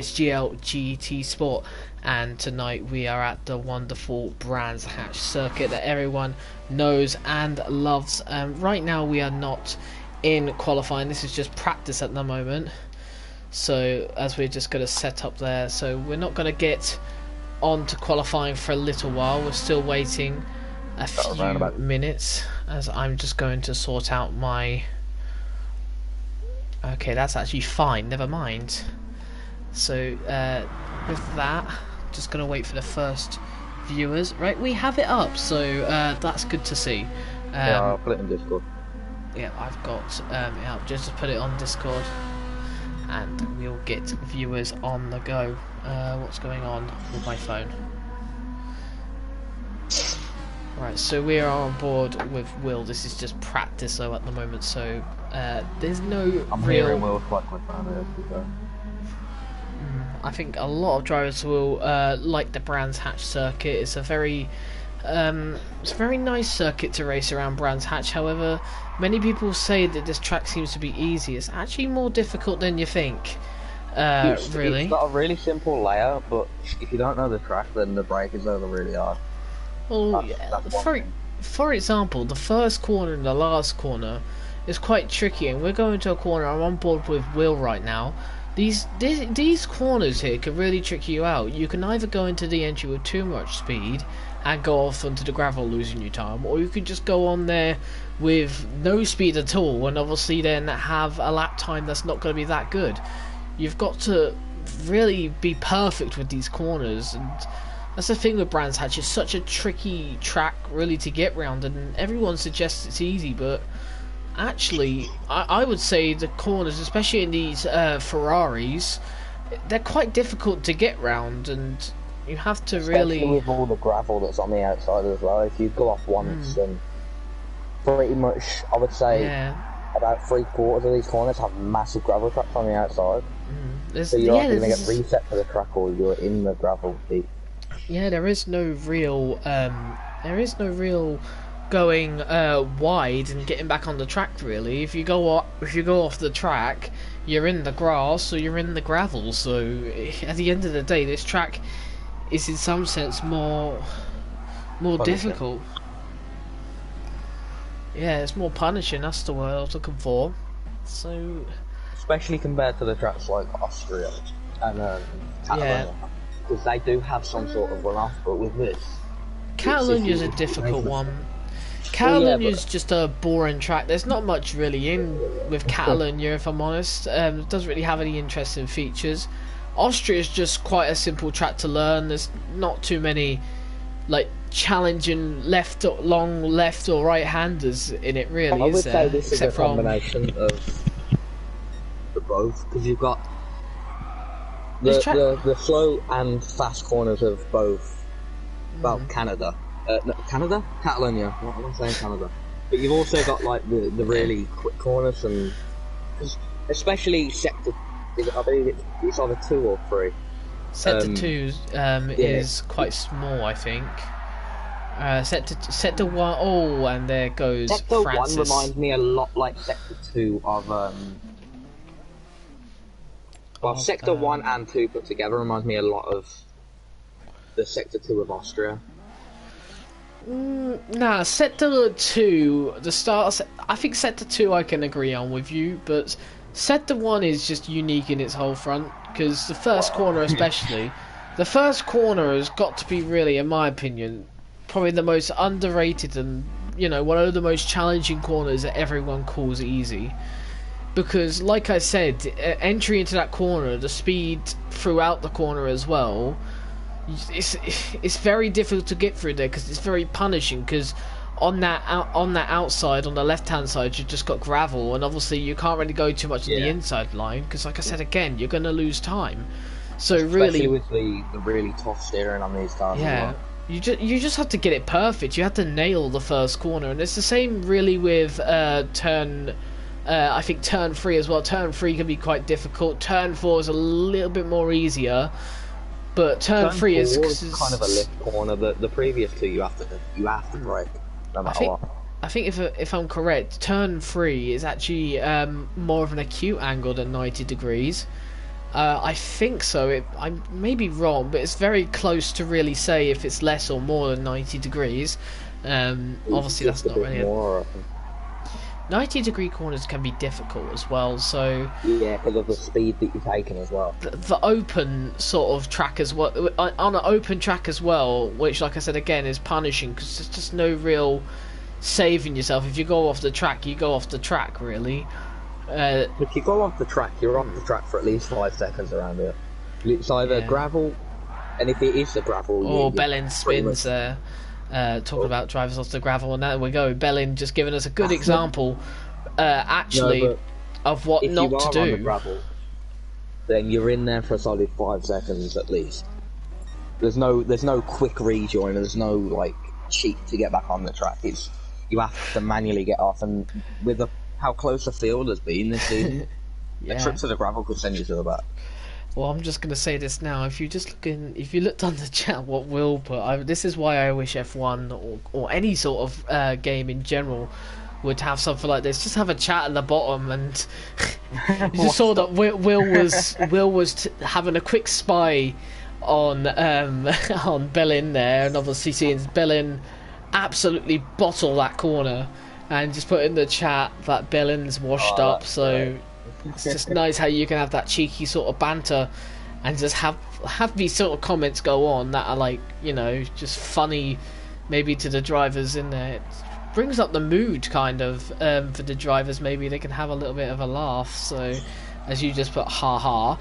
PSGL GT Sport, and tonight we are at the wonderful Brands Hatch circuit that everyone knows and loves. Right now we are not in qualifying, this is just practice at the moment, so as we're just going to set up there, so we're not going to get on to qualifying for a little while. We're still waiting a few minutes as I'm just going to sort out my... Okay, that's actually fine, never mind. So with that, just gonna wait for the first viewers. Right, we have it up, so that's good to see. Yeah, I'll put it in Discord. Yeah, I've got it up. Just put it on Discord, and we'll get viewers on the go. What's going on with my phone? Right, so we are on board with Will. This is just practice though at the moment, so there's no I'm real... hearing Will quite quick around here. I think a lot of drivers will like the Brands Hatch circuit. It's a very nice circuit to race around Brands Hatch. However, many people say that this track seems to be easy. It's actually more difficult than you think. Really, it's got a really simple layout, but if you don't know the track, then the braking zones are really hard. Well, for example, the first corner and the last corner is quite tricky, and we're going to a corner. I'm on board with Will right now. These corners here can really trick you out. You can either go into the entry with too much speed and go off onto the gravel losing your time, or you could just go on there with no speed at all and obviously then have a lap time that's not going to be that good. You've got to really be perfect with these corners, and that's the thing with Brands Hatch. It's such a tricky track really to get round, and everyone suggests it's easy, but actually, I would say the corners, especially in these Ferraris, they're quite difficult to get round, and you have to really... Especially with all the gravel that's on the outside as well. If you go off once, then pretty much, I would say, about 3/4 of these corners have massive gravel tracks on the outside. So you're either going to get reset for the track, or you're in the gravel deep. Yeah, there is no real... going wide and getting back on the track really. If you go off the track, you're in the grass or you're in the gravel. So at the end of the day, this track is in some sense more difficult. Yeah, it's more punishing. That's the word I was looking for. So especially compared to the tracks like Austria and Catalonia, because they do have some sort of runoff. But with this, Catalonia's a difficult one. Catalonia's just a boring track. There's not much really in with Catalonia, if I'm honest. It doesn't really have any interesting features. Austria is just quite a simple track to learn. There's not too many like challenging long left or right handers in it really. I would say this is a combination of the both, because you've got the slow and fast corners of both. Well, Canada. Catalonia. What am I saying? Canada. But you've also got like the really quick corners, and especially sector. I believe it's either 2 or 3. Sector 2 is quite small, I think. Sector 1. Oh, and there goes Sector Francis. 1 reminds me a lot like Sector 2 of Sector 1 and 2 put together reminds me a lot of the Sector 2 of Austria. Nah, Sector 2, the start. I think Sector 2 I can agree on with you, but Sector 1 is just unique in its whole front, because the first corner especially, the first corner has got to be really, in my opinion, probably the most underrated and, one of the most challenging corners that everyone calls easy. Because, like I said, entry into that corner, the speed throughout the corner as well, it's very difficult to get through there, because it's very punishing, because on that outside, on the left hand side, you've just got gravel, and obviously you can't really go too much in the inside line, because like I said again, you're going to lose time. So especially with the really tough steering on these cars. Yeah, you just have to get it perfect. You have to nail the first corner, and it's the same really with turn. I think turn 3 as well. Turn 3 can be quite difficult. Turn 4 is a little bit more easier. But turn 3 is kind of a lift corner. The previous 2 you have to brake no matter what. I think if I'm correct, turn 3 is actually more of an acute angle than 90 degrees, I think so. I may be wrong, but it's very close to really say if it's less or more than 90 degrees. Obviously, that's not really. More, 90-degree corners can be difficult as well. So yeah, because of the speed that you're taking as well. the open sort of track as well, on an open track as well, which, like I said again, is punishing because there's just no real saving yourself. If you go off the track, you go off the track, really. If you go off the track, you're off the track for at least 5 seconds around here. It's either gravel, and if it is the gravel, or Bellin spins there. Talking about drivers off the gravel, and there we go. Bellin just giving us a good example, actually, of what not to do. If you are on the gravel, then you're in there for a solid 5 seconds at least. There's no quick rejoin. There's no like cheat to get back on the track. You have to manually get off, and with how close the field has been this season, a trip to the gravel could send you to the back. Well, I'm just gonna say this now. If you looked on the chat, what Will put, this is why I wish F1 or any sort of game in general would have something like this. Just have a chat at the bottom, and you just saw that Will was having a quick spy on on Bellin there, and obviously seeing Bellin absolutely bottle that corner, and just put in the chat that Bellin's washed up. So. Great. It's just nice how you can have that cheeky sort of banter and just have these sort of comments go on that are like, you know, just funny maybe to the drivers in there. It brings up the mood kind of for the drivers. Maybe they can have a little bit of a laugh. So as you just put ha ha,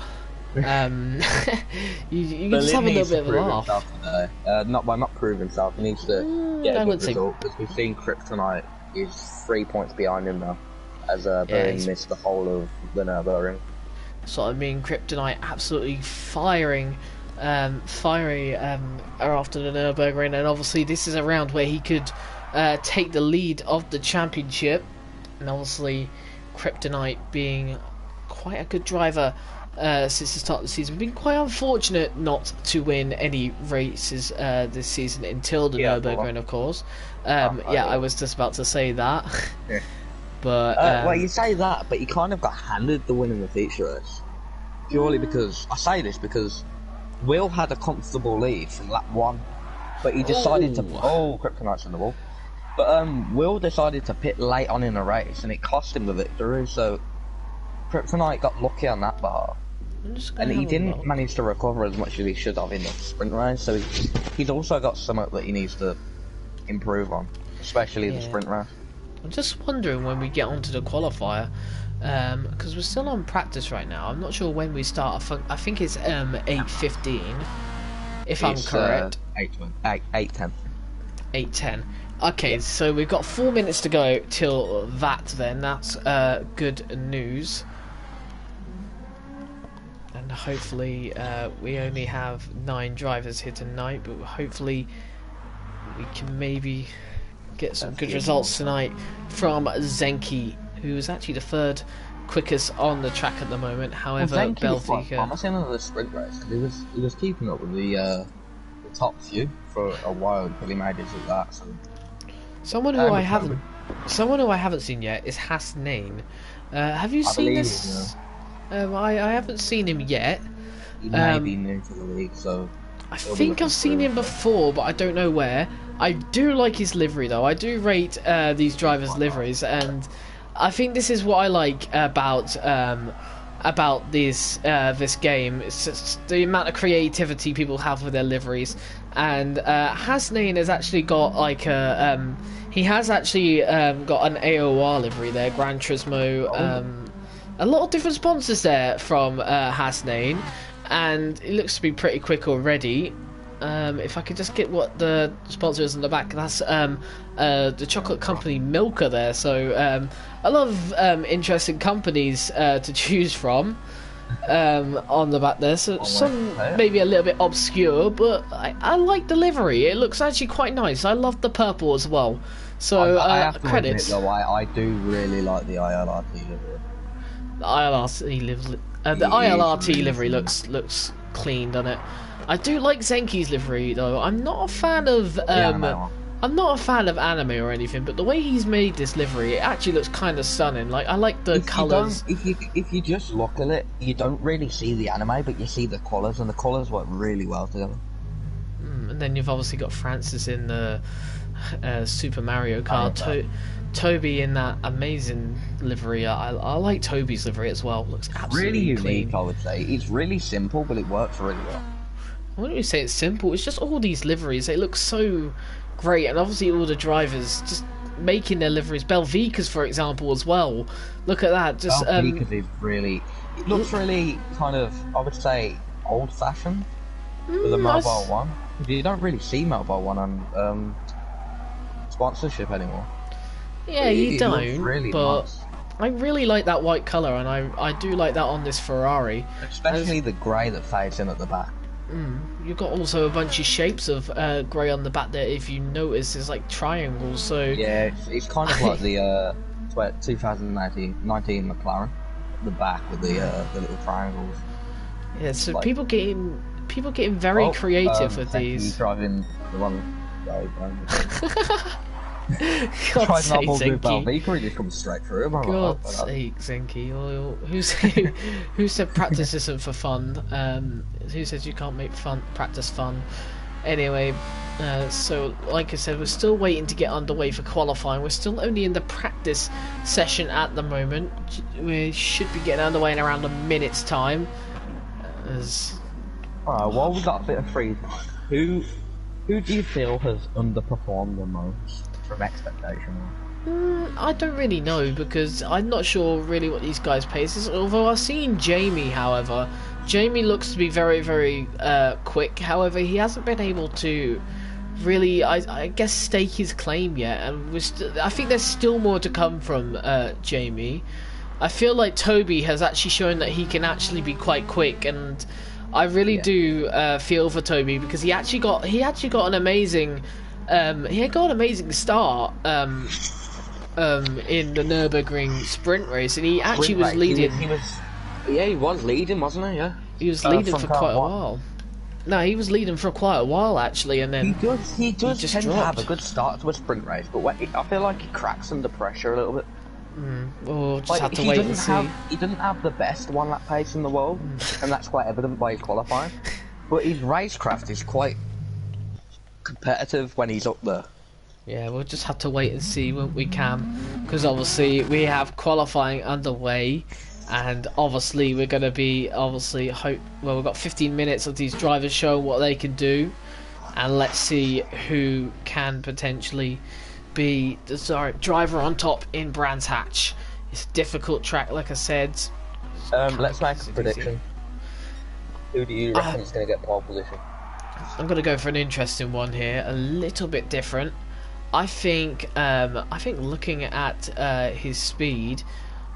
you can just have a little bit of a laugh. Not prove himself. He needs to get a good result, because we've seen Kryptonite is 3 points behind him now. As Berlin missed the whole of the Nürburgring. So I mean, Kryptonite absolutely fiery after the Nürburgring, and obviously this is a round where he could take the lead of the championship, and obviously Kryptonite being quite a good driver since the start of the season, been quite unfortunate not to win any races this season until the Nürburgring, of course. I was just about to say that. Yeah. But well, you say that, but he kind of got handed the win in the feature race. Purely because I say this because Will had a comfortable lead from lap 1, but he decided to Kryptonite's in the wall. But Will decided to pit late on in the race, and it cost him the victory. So Kryptonite got lucky on that bar, and he didn't manage to recover as much as he should have in the sprint race. So he's also got something that he needs to improve on, especially the sprint race. I'm just wondering when we get onto the qualifier, because we're still on practice right now. I'm not sure when we start. I think it's 8:15, if I'm correct. 8:10. 8:10. Okay, so we've got 4 minutes to go till that. Then that's good news, and hopefully we only have 9 drivers here tonight, but hopefully we can maybe get some good results tonight from Zenki, who is actually the 3rd quickest on the track at the moment. However, Belvika promising in the sprint race, because he was keeping up with the top few for a while until he made it to that. So. Someone who I haven't seen yet is Hasnain. Have you seen this? I haven't seen him yet. He may be new to the league, so I think I've seen him before, but I don't know where. I do like his livery, though. I do rate these drivers' liveries, and I think this is what I like about this game. It's just the amount of creativity people have with their liveries. And Hasnain has actually got like a he has actually got an AOR livery there, Gran Turismo. A lot of different sponsors there from Hasnain, and it looks to be pretty quick already. If I could just get what the sponsor is on the back, that's the chocolate company Milka there. So a lot of interesting companies to choose from on the back there. So some maybe a little bit obscure, but I like the livery. It looks actually quite nice. I love the purple as well. So I have to credits. Admit, though, I do really like the ILRT livery. The ILRT livery looks clean, doesn't it? I do like Zenki's livery though. I'm not a fan of I'm not a fan of anime or anything, but the way he's made this livery, it actually looks kind of stunning. Like, I like the colours. If you just look at it, you don't really see the anime, but you see the colours, and the colours work really well together. And then you've obviously got Francis in the Super Mario Kart. Toby in that amazing livery. I like Toby's livery as well. Looks absolutely really clean. unique, I would say. It's really simple, but it works really well. I wouldn't really say it's simple. It's just all these liveries. They look so great, and obviously all the drivers just making their liveries. Belvica's, for example, as well. Look at that. Just Belvica's is really. It looks really kind of, I would say, old-fashioned for the Mobile One. You don't really see Mobile One on sponsorship anymore. Yeah, you don't. Really but nice. I really like that white colour, and I do like that on this Ferrari. Especially the grey that fades in at the back. You've got also a bunch of shapes of grey on the back there. If you notice, there's like triangles. So yeah, it's kind of like the 2019 McLaren, the back with the little triangles. Yeah, so like, people getting very creative with these. Driving the wrong road. God's sake, Zenki. He just comes straight through him. God's sake, Zenki. Who said practice isn't for fun? Who says you can't make practice fun? Anyway, so like I said, we're still waiting to get underway for qualifying. We're still only in the practice session at the moment. We should be getting underway in around a minute's time. While we got a bit of free time, who do you feel has underperformed the most from expectation? I don't really know, because I'm not sure really what these guys' pace is. Although I've seen Jamie, however. Jamie looks to be very, very quick. However, he hasn't been able to really, I guess, stake his claim yet. And I think there's still more to come from Jamie. I feel like Toby has actually shown that he can actually be quite quick, and I really do feel for Toby, because he actually got an amazing start in the Nürburgring sprint race, and he actually was leading. He was leading, wasn't he? Yeah. He was leading for quite a while. No, he was leading for quite a while actually, and then he does just tend to dropped. have a good start to a sprint race, but I feel like he cracks under pressure a little bit. We'll just have to wait and see. He doesn't have the best one-lap pace in the world, and that's quite evident by his qualifying. But his racecraft is quite competitive when he's up there. Yeah, we'll just have to wait and see when we can, because obviously we have qualifying underway, and obviously we're going to be we've got 15 minutes of these drivers showing what they can do, and let's see who can potentially be the driver on top in Brands Hatch. It's a difficult track, like I said. Let's make a prediction. Who do you reckon is going to get pole position? I'm going to go for an interesting one here, a little bit different. I think looking at his speed,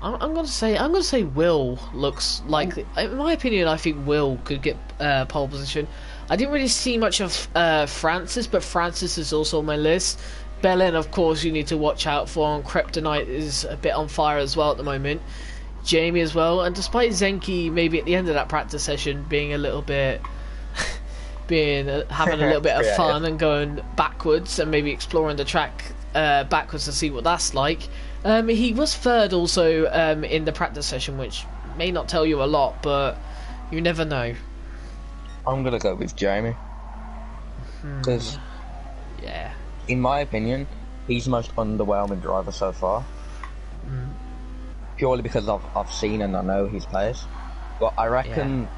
I'm going to say Will looks like, in my opinion, I think Will could get pole position. I didn't really see much of Francis, but Francis is also on my list. Belen, of course, you need to watch out for, and Kryptonite is a bit on fire as well at the moment. Jamie as well, and despite Zenki maybe at the end of that practice session being a little bit having a little bit of fun and going backwards and maybe exploring the track backwards to see what that's like. He was third also in the practice session, which may not tell you a lot, but you never know. I'm gonna go with Jamie, because in my opinion, he's the most underwhelming driver so far. Purely because I've seen and I know his pace, but I reckon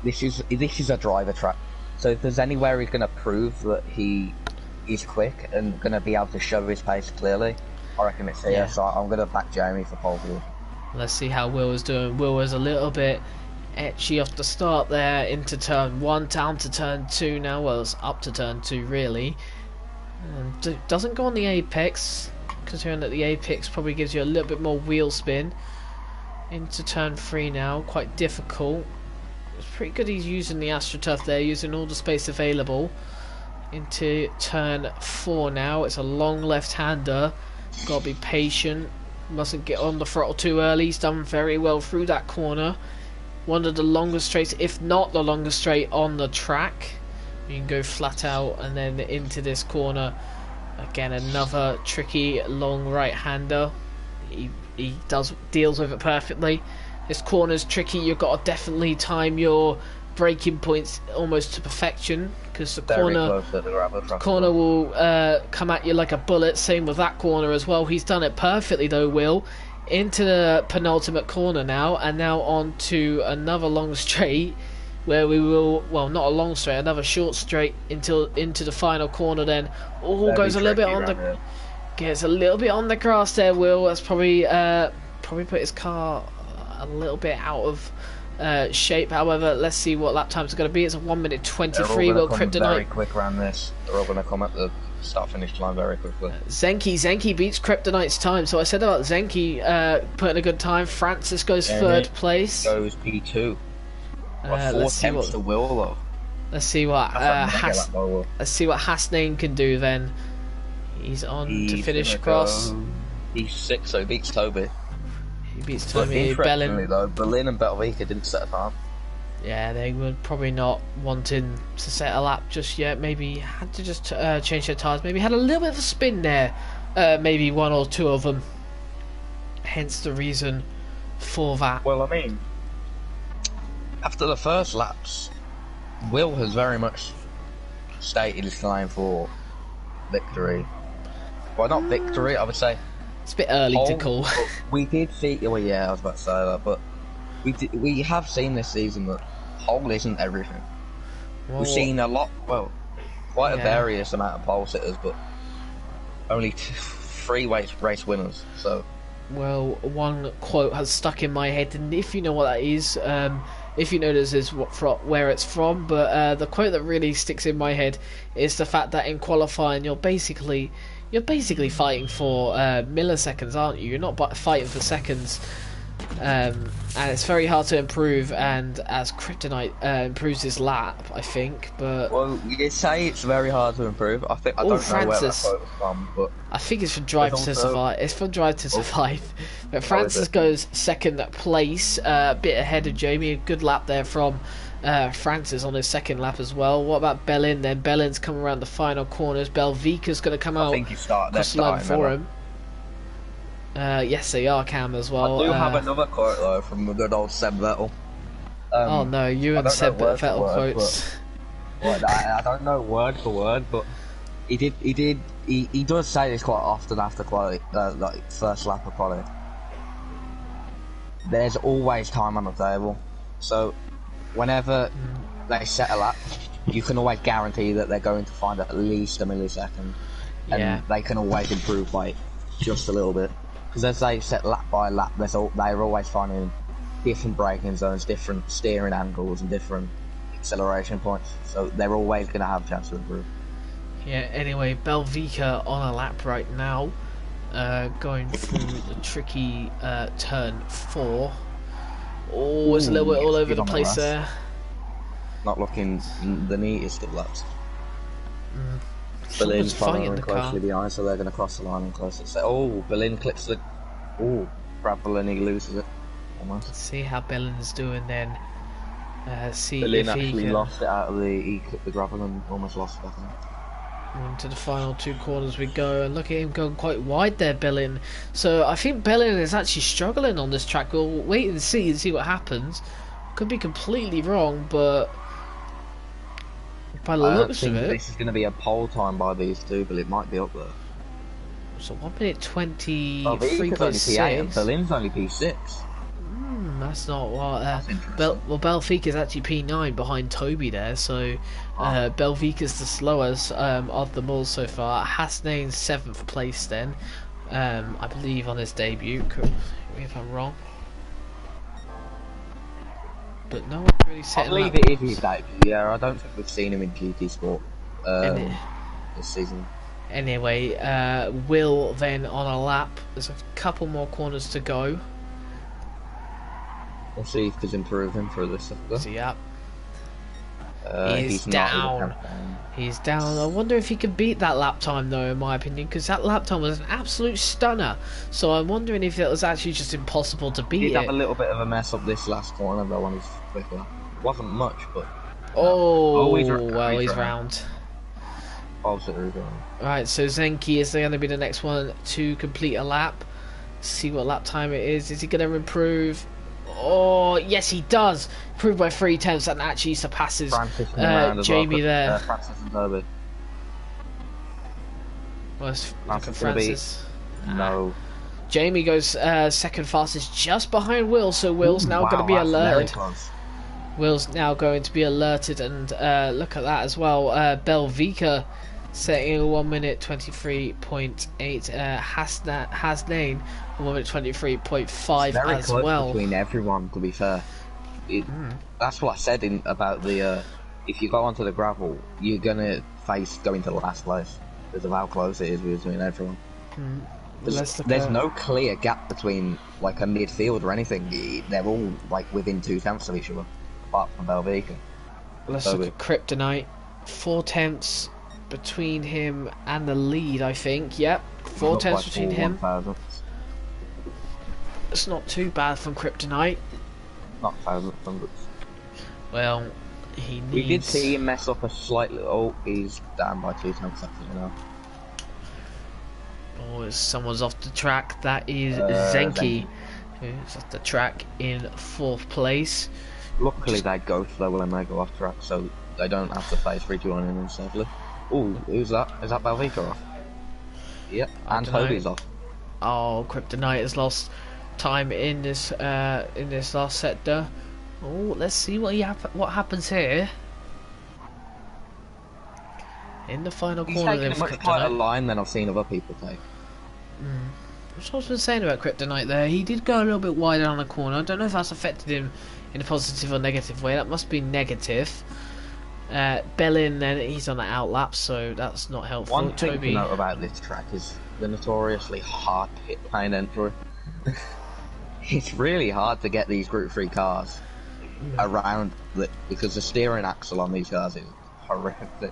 this is a driver track. So if there's anywhere he's going to prove that he is quick and going to be able to show his pace clearly, I reckon it's here. Yeah. So I'm going to back Jamie for pole position. Let's see how Will is doing. Will was a little bit etchy off the start there into turn 1, down to turn 2 now. Well, it's up to turn 2 really. And doesn't go on the apex, considering that the apex probably gives you a little bit more wheel spin. Into turn 3 now, quite difficult. It's pretty good he's using the AstroTurf there, using all the space available. Into turn 4 now, it's a long left-hander. Got to be patient, mustn't get on the throttle too early. He's done very well through that corner. One of the longest straights, if not the longest straight on the track. You can go flat out and then into this corner. Again, another tricky long right-hander. He deals with it perfectly. This corner's tricky. You've got to definitely time your braking points almost to perfection, because the corner will come at you like a bullet. Same with that corner as well. He's done it perfectly though, Will. Into the penultimate corner now, and now on to another long straight, where we will, well, not a long straight, another short straight into the final corner. Then goes a little bit on the, gets a little bit on the grass there, Will. That's probably put his car a little bit out of shape. However, let's see what lap times are going to be. It's a 1:23. Will Kryptonite very quick around this. They're all going to come at the start-finish line very quickly. Zenki beats Kryptonite's time. So I said about Zenki putting a good time. Francis goes third place. Goes P2. 4 temps to Will though. Let's see what Hasnain can do then. He's on to finish across. He's 6, so he beats Toby. He beats Toby. Bellin though, Berlin and Belvika didn't set a time. Yeah, they were probably not wanting to set a lap just yet. Maybe had to just change their tyres. Maybe had a little bit of a spin there. Maybe one or two of them. Hence the reason for that. Well, I mean, after the first laps, Will has very much stated his claim for victory. Well, not victory, I would say. It's a bit early to call. We did see. Well, yeah, I was about to say that, but we have seen this season that pole isn't everything. Well, we've seen a lot. Well, quite a various amount of pole sitters, but only 3 race winners. So. Well, one quote has stuck in my head, and if you know what that is, if you know this is where it's from, but the quote that really sticks in my head is the fact that in qualifying you're basically fighting for milliseconds, aren't you? You're not fighting for seconds, and it's very hard to improve. And as Kryptonite improves his lap, I think, but well, you say it's very hard to improve. I don't know where that quote was from, but I think it's from Drive to Survive. It's from Drive to Survive. But Francis goes second place, a bit ahead of Jamie. A good lap there from Francis on his second lap as well. What about Bellin then? Bellin's coming around the final corners. Belvika's going to come out. I think across the line for him. Yes, they are, Cam, as well. I do have another quote though from the good old Seb Vettel. Oh no, you and Seb Vettel quotes. I don't know word for word, but he does say this quite often after quality, like first lap of quality. There's always time on the table, so whenever they set a lap, you can always guarantee that they're going to find at least a millisecond, and they can always improve by just a little bit. Because as they set lap by lap, they're always finding different braking zones, different steering angles, and different acceleration points. So they're always going to have a chance to improve. Yeah. Anyway, Belvika on a lap right now, going through the tricky turn 4. Oh, it's a little bit all over the place there. Not looking the neatest of laps. Berlin's following closely behind, so they're going to cross the line and close it. So, Berlin clips the. Grab Berlin, he loses it. Almost. Let's see how Berlin's doing then. See Berlin if actually he lost it out of the. He clipped the gravel and almost lost it, I think. Into the final 2 corners we go, and look at him going quite wide there, Berlin. So I think Berlin is actually struggling on this track. We'll wait and see what happens. Could be completely wrong, but by the looks of it, this is going to be a pole time by these two, but it might be up there. So 1:23.6. Berlin's only P6. That's not what. Belvika's actually P9 behind Toby there, so Belvika's the slowest of them all so far. Hasnain's 7th place then, I believe on his debut. Correct me if I'm wrong. But no one really set him up. I believe it is his debut. Yeah, I don't think we've seen him in GT Sport this season. Anyway, Will then on a lap. There's a couple more corners to go. We'll see if he's improving for this. Yeah. He's down. He's down. I wonder if he could beat that lap time though, in my opinion, because that lap time was an absolute stunner. So I'm wondering if it was actually just impossible to beat. He did have a little bit of a mess up this last corner though on his quick lap. Wasn't much, but well, he's round. Right, so Zenki is going to be the next one to complete a lap. See what lap time it is. Is he going to improve? Oh, yes, he does. Improved by 3/10 and actually surpasses Jamie there. Francis and Toby. Well, look at Francis. No. Jamie goes second fastest, just behind Will. So Will's now going to be alerted. Will's now going to be alerted, and look at that as well. Belvika setting a 1 minute 23.8. Hasnain 1 minute 23.5 very as close well. Between everyone, to be fair. That's what I said about the. If you go onto the gravel, you're gonna face going to the last place because of how close it is between everyone. There's no clear gap between like a midfield or anything. They're all like within 2/10 of each other, apart from Belvika. Let's look at Kryptonite. 4/10 between him and the lead, I think. Yep, 4/10 between him. It's not too bad from Kryptonite. Not thousands, hundreds. Well, he needs... We did see him mess up a slightly. Oh, he's down by 2/10 seconds now. Oh, someone's off the track. That is Zenki, who's off the track in 4th place. Luckily, they go slow when they go off track, so they don't have to face 3-2-1 in them safely. Oh, who's that? Is that Belvika off? Yep, and Toby's off. Oh, Kryptonite has lost time in this last sector. Oh, let's see what happens here. In the final corner, he's taking a much tighter line than I've seen other people take. That's what I was saying about Kryptonite there. He did go a little bit wider on the corner. I don't know if that's affected him in a positive or negative way. That must be negative. Bellin, then he's on the outlap, so that's not helpful. One thing to note about this track is the notoriously hard pit lane entry. It's really hard to get these Group 3 cars around because the steering axle on these cars is horrific.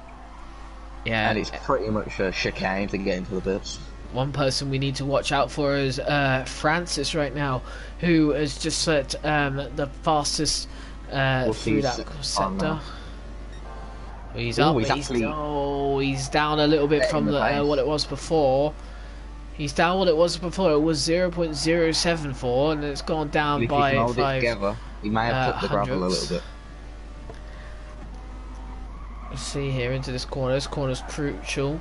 Yeah, and it's pretty much a chicane to get into the pits. One person we need to watch out for is Francis right now, who has just set the fastest through that sector. He's up, he's down a little bit from what it was before. He's down what it was before. It was 0.074, and it's gone down by 5. He may have took the gravel a little bit. Let's see here into this corner. This corner's crucial.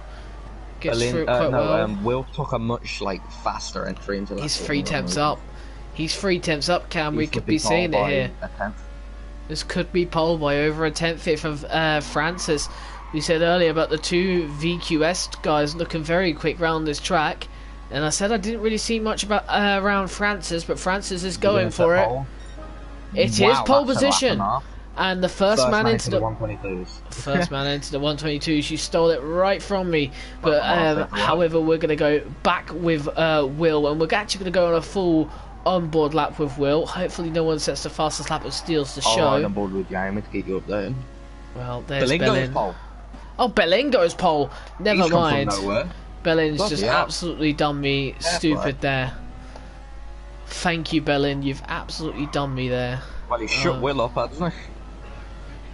Gets through it quite well. Will took a much faster entry into that. He's 3/10 up. He's 3/10 up, Cam. We could be seeing it here. This could be pole by over a 10th here from Francis. We said earlier about the two VQS guys looking very quick round this track, and I said I didn't really see much about around Francis, but Francis is going for it. It is pole position. And the first man into the 122s. First man into the 122s. You stole it right from me. But however, we're going to go back with Will, and we're actually going to go on a full onboard lap with Will. Hopefully, no one sets the fastest lap and steals the show. I'm on board with Jamie to keep you updated. Well, there's Bellin. Oh, Bellingo's pole. Never mind. Bellin's just absolutely done me stupid there. Thank you, Bellin. You've absolutely done me there. Well, he shut Will up, hasn't he?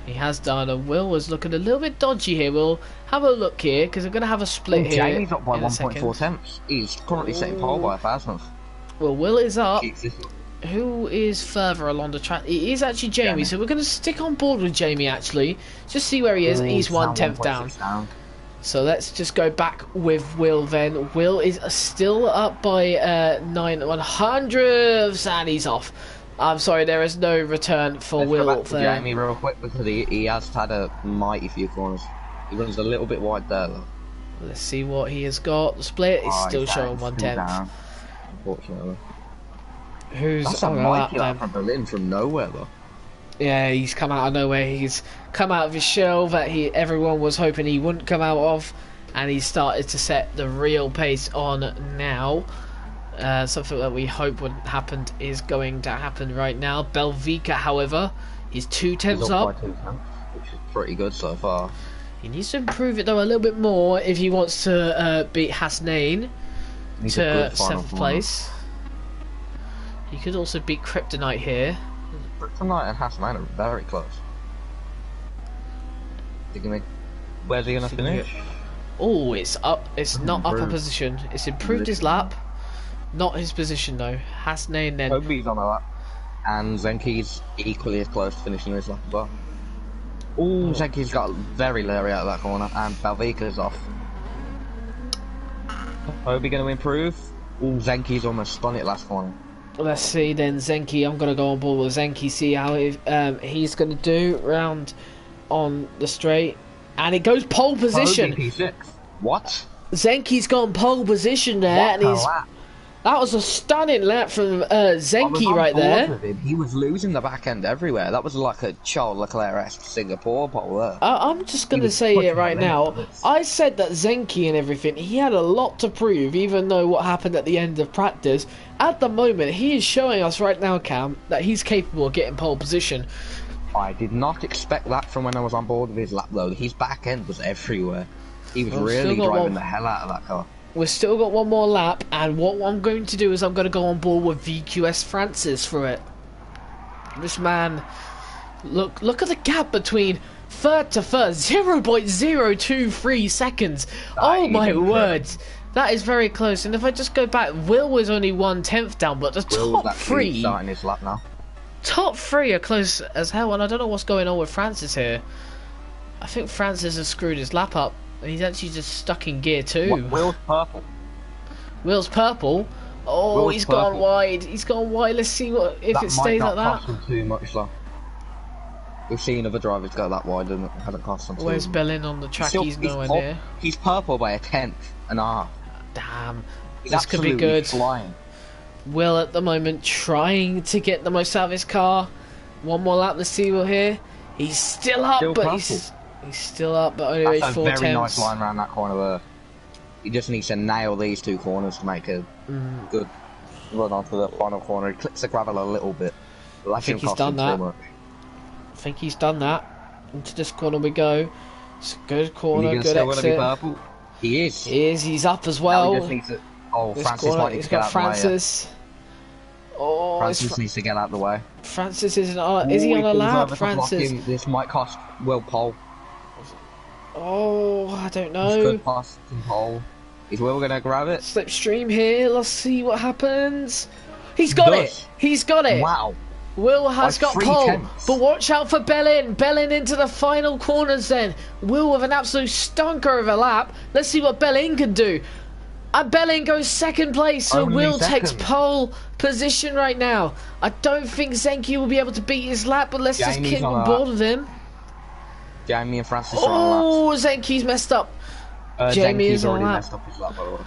He has done, and Will was looking a little bit dodgy here. We'll have a look here, because I'm going to have a split here. Jamie's up by 1.4 tenths. He's currently setting pole by 1,000th. Well, Will is up. Who is further along the track? It is actually Jamie, so we're going to stick on board with Jamie, actually. Just see where he is. He's 1/10 down. So let's just go back with Will then. Will is still up by 9/100ths, and he's off. I'm sorry, there is no return for Will there. Jamie real quick, because he has had a mighty few corners. He runs a little bit wide there though. Let's see what he has got. The split is still showing 1/10. Unfortunately. That's a mighty lap from Berlin from nowhere though. Yeah, he's come out of nowhere. He's come out of his shell that everyone was hoping he wouldn't come out of, and he started to set the real pace on now. Something that we hope wouldn't happen is going to happen right now. Belvika, however, is 2/10 up, which is pretty good so far. He needs to improve it though a little bit more if he wants to beat Hasnain to 7th place. He could also beat Kryptonite here. Kryptonite and Hasnain are very close. Where's he gonna finish? Oh, it's up. It's not up a Improved position. It's improved his lap. Not his position though. Hasnain then. Kobe's on a lap, and Zenki's equally as close to finishing his lap as well. Ooh, Zenki's got very leery out of that corner, and Balvika's off. Kobe going to improve. Ooh, Zenki's almost spun it last corner. Let's see then, Zenki. I'm going to go on board with Zenki, see how he's going to do round on the straight. And it goes pole position. Kobe P6. What? Zenki's gone pole position there, and he's... lap. That was a stunning lap from Zenki right there. He was losing the back end everywhere. That was like a Charles Leclerc-esque Singapore pole there. I'm just going to say it right now. I said that Zenki and everything, he had a lot to prove, even though what happened at the end of practice. At the moment, he is showing us right now, Cam, that he's capable of getting pole position. I did not expect that from when I was on board with his lap, though. His back end was everywhere. He was really driving the hell out of that car. We've still got one more lap, and what I'm going to do is I'm going to go on board with VQS Francis for it. This man, look at the gap between third to first, 0.023 seconds. Oh my words, that is very close. And if I just go back, Will was only 1/10 down, but the top three, starting his lap now. Top three are close as hell, and I don't know what's going on with Francis here. I think Francis has screwed his lap up. He's actually just stuck in gear 2. Will's purple. Will's purple. Oh, he's gone wide. He's gone wide. Let's see what if it stays like that. That might not cost him too much, though. We've seen other drivers go that wide and it hasn't cost them too much. Where's Bellin on the track? He's nowhere near. He's purple by 1/10 and a half. Damn. He's this could be good. Flying. Will at the moment trying to get the most out of his car. One more lap. Let's see what here. He's still up, but he's still up, but only 4 That's a very tenths. nice line around that corner there. He just needs to nail these two corners to make a good run onto the final corner. He clips the gravel a little bit. But I think he's done that. I think he's done that. Into this corner we go. It's a good corner, good exit. Be purple? He is. He is. He's up as well. He just needs to... Oh, this Francis corner, might need he's to get got out Francis. of the way. Oh, Francis needs to get out of the way. Francis isn't on. Is he on a lap, Francis? This might cost Will pole. Oh, I don't know. This could cost him pole. Is Will going to grab it? Slipstream here. Let's see what happens. He's got it. He's got it. Wow. Will has got pole. Tenths. But watch out for Bellin. Bellin into the final corners then. Will with an absolute stunker of a lap. Let's see what Bellin can do. And Bellin goes second place, so Only Will second. takes pole position right now. I don't think Zenki will be able to beat his lap, but let's just keep on board with him. Jamie and Francis are on laps. Oh, Zenki's messed up. Jamie is on lap. Messed up his lap, by the way.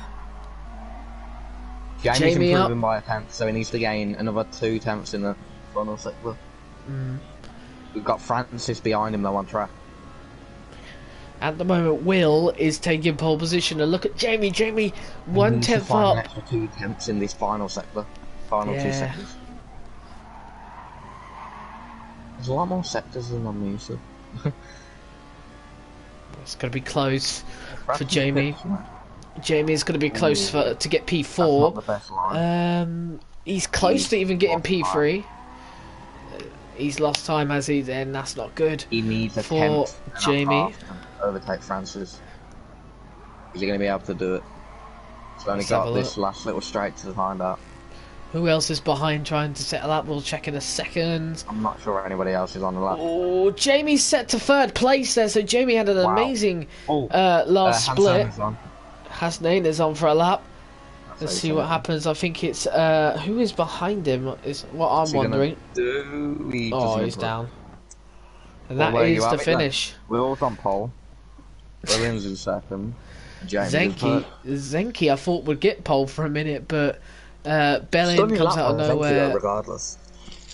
Jamie's improving by 1/10, so he needs to gain another 2 tenths in the final sector. We've got Francis behind him though on track. At the moment, Will is taking pole position. And look at Jamie. Jamie, 1/10 up. An extra 2 tenths in this final sector. Final 2 sectors. There's a lot more sectors than I'm used to. It's going to be close for Jamie. Jamie's going to be close to get P4. That's not the best line. He's close to even getting P3. He's lost time, has he? Then that's not good. He needs a for Jamie. Overtake Francis. Is he going to be able to do it? He's only got this last little straight to find out. Who else is behind trying to settle up? We'll check in a second. I'm not sure anybody else is on the lap. Oh, Jamie's set to third place there, so Jamie had an amazing last split. Hasnain is on for a lap. Let's see what happens. I think it's who is behind him is what I'm wondering. He's down. And that is the finish. Will's on pole. Williams in second. Zenki I thought would get pole for a minute, but Bellin comes out of nowhere. Regardless.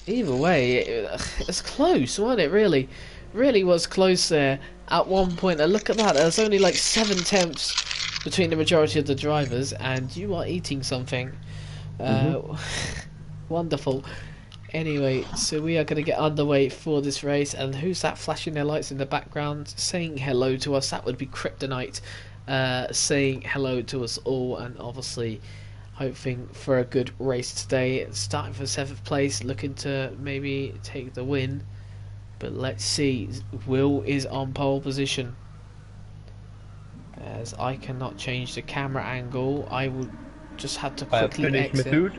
Either way, it's close, wasn't it? Really was close there. At one point, and look at that. There's only like 7 tenths between the majority of the drivers, and you are eating something. Wonderful. Anyway, so we are going to get underway for this race, and who's that flashing their lights in the background saying hello to us? That would be Kryptonite saying hello to us all, and obviously hoping for a good race today. Starting for 7th place, looking to maybe take the win, but let's see. Will is on pole position. As I cannot change the camera angle, I will just have to quickly exit.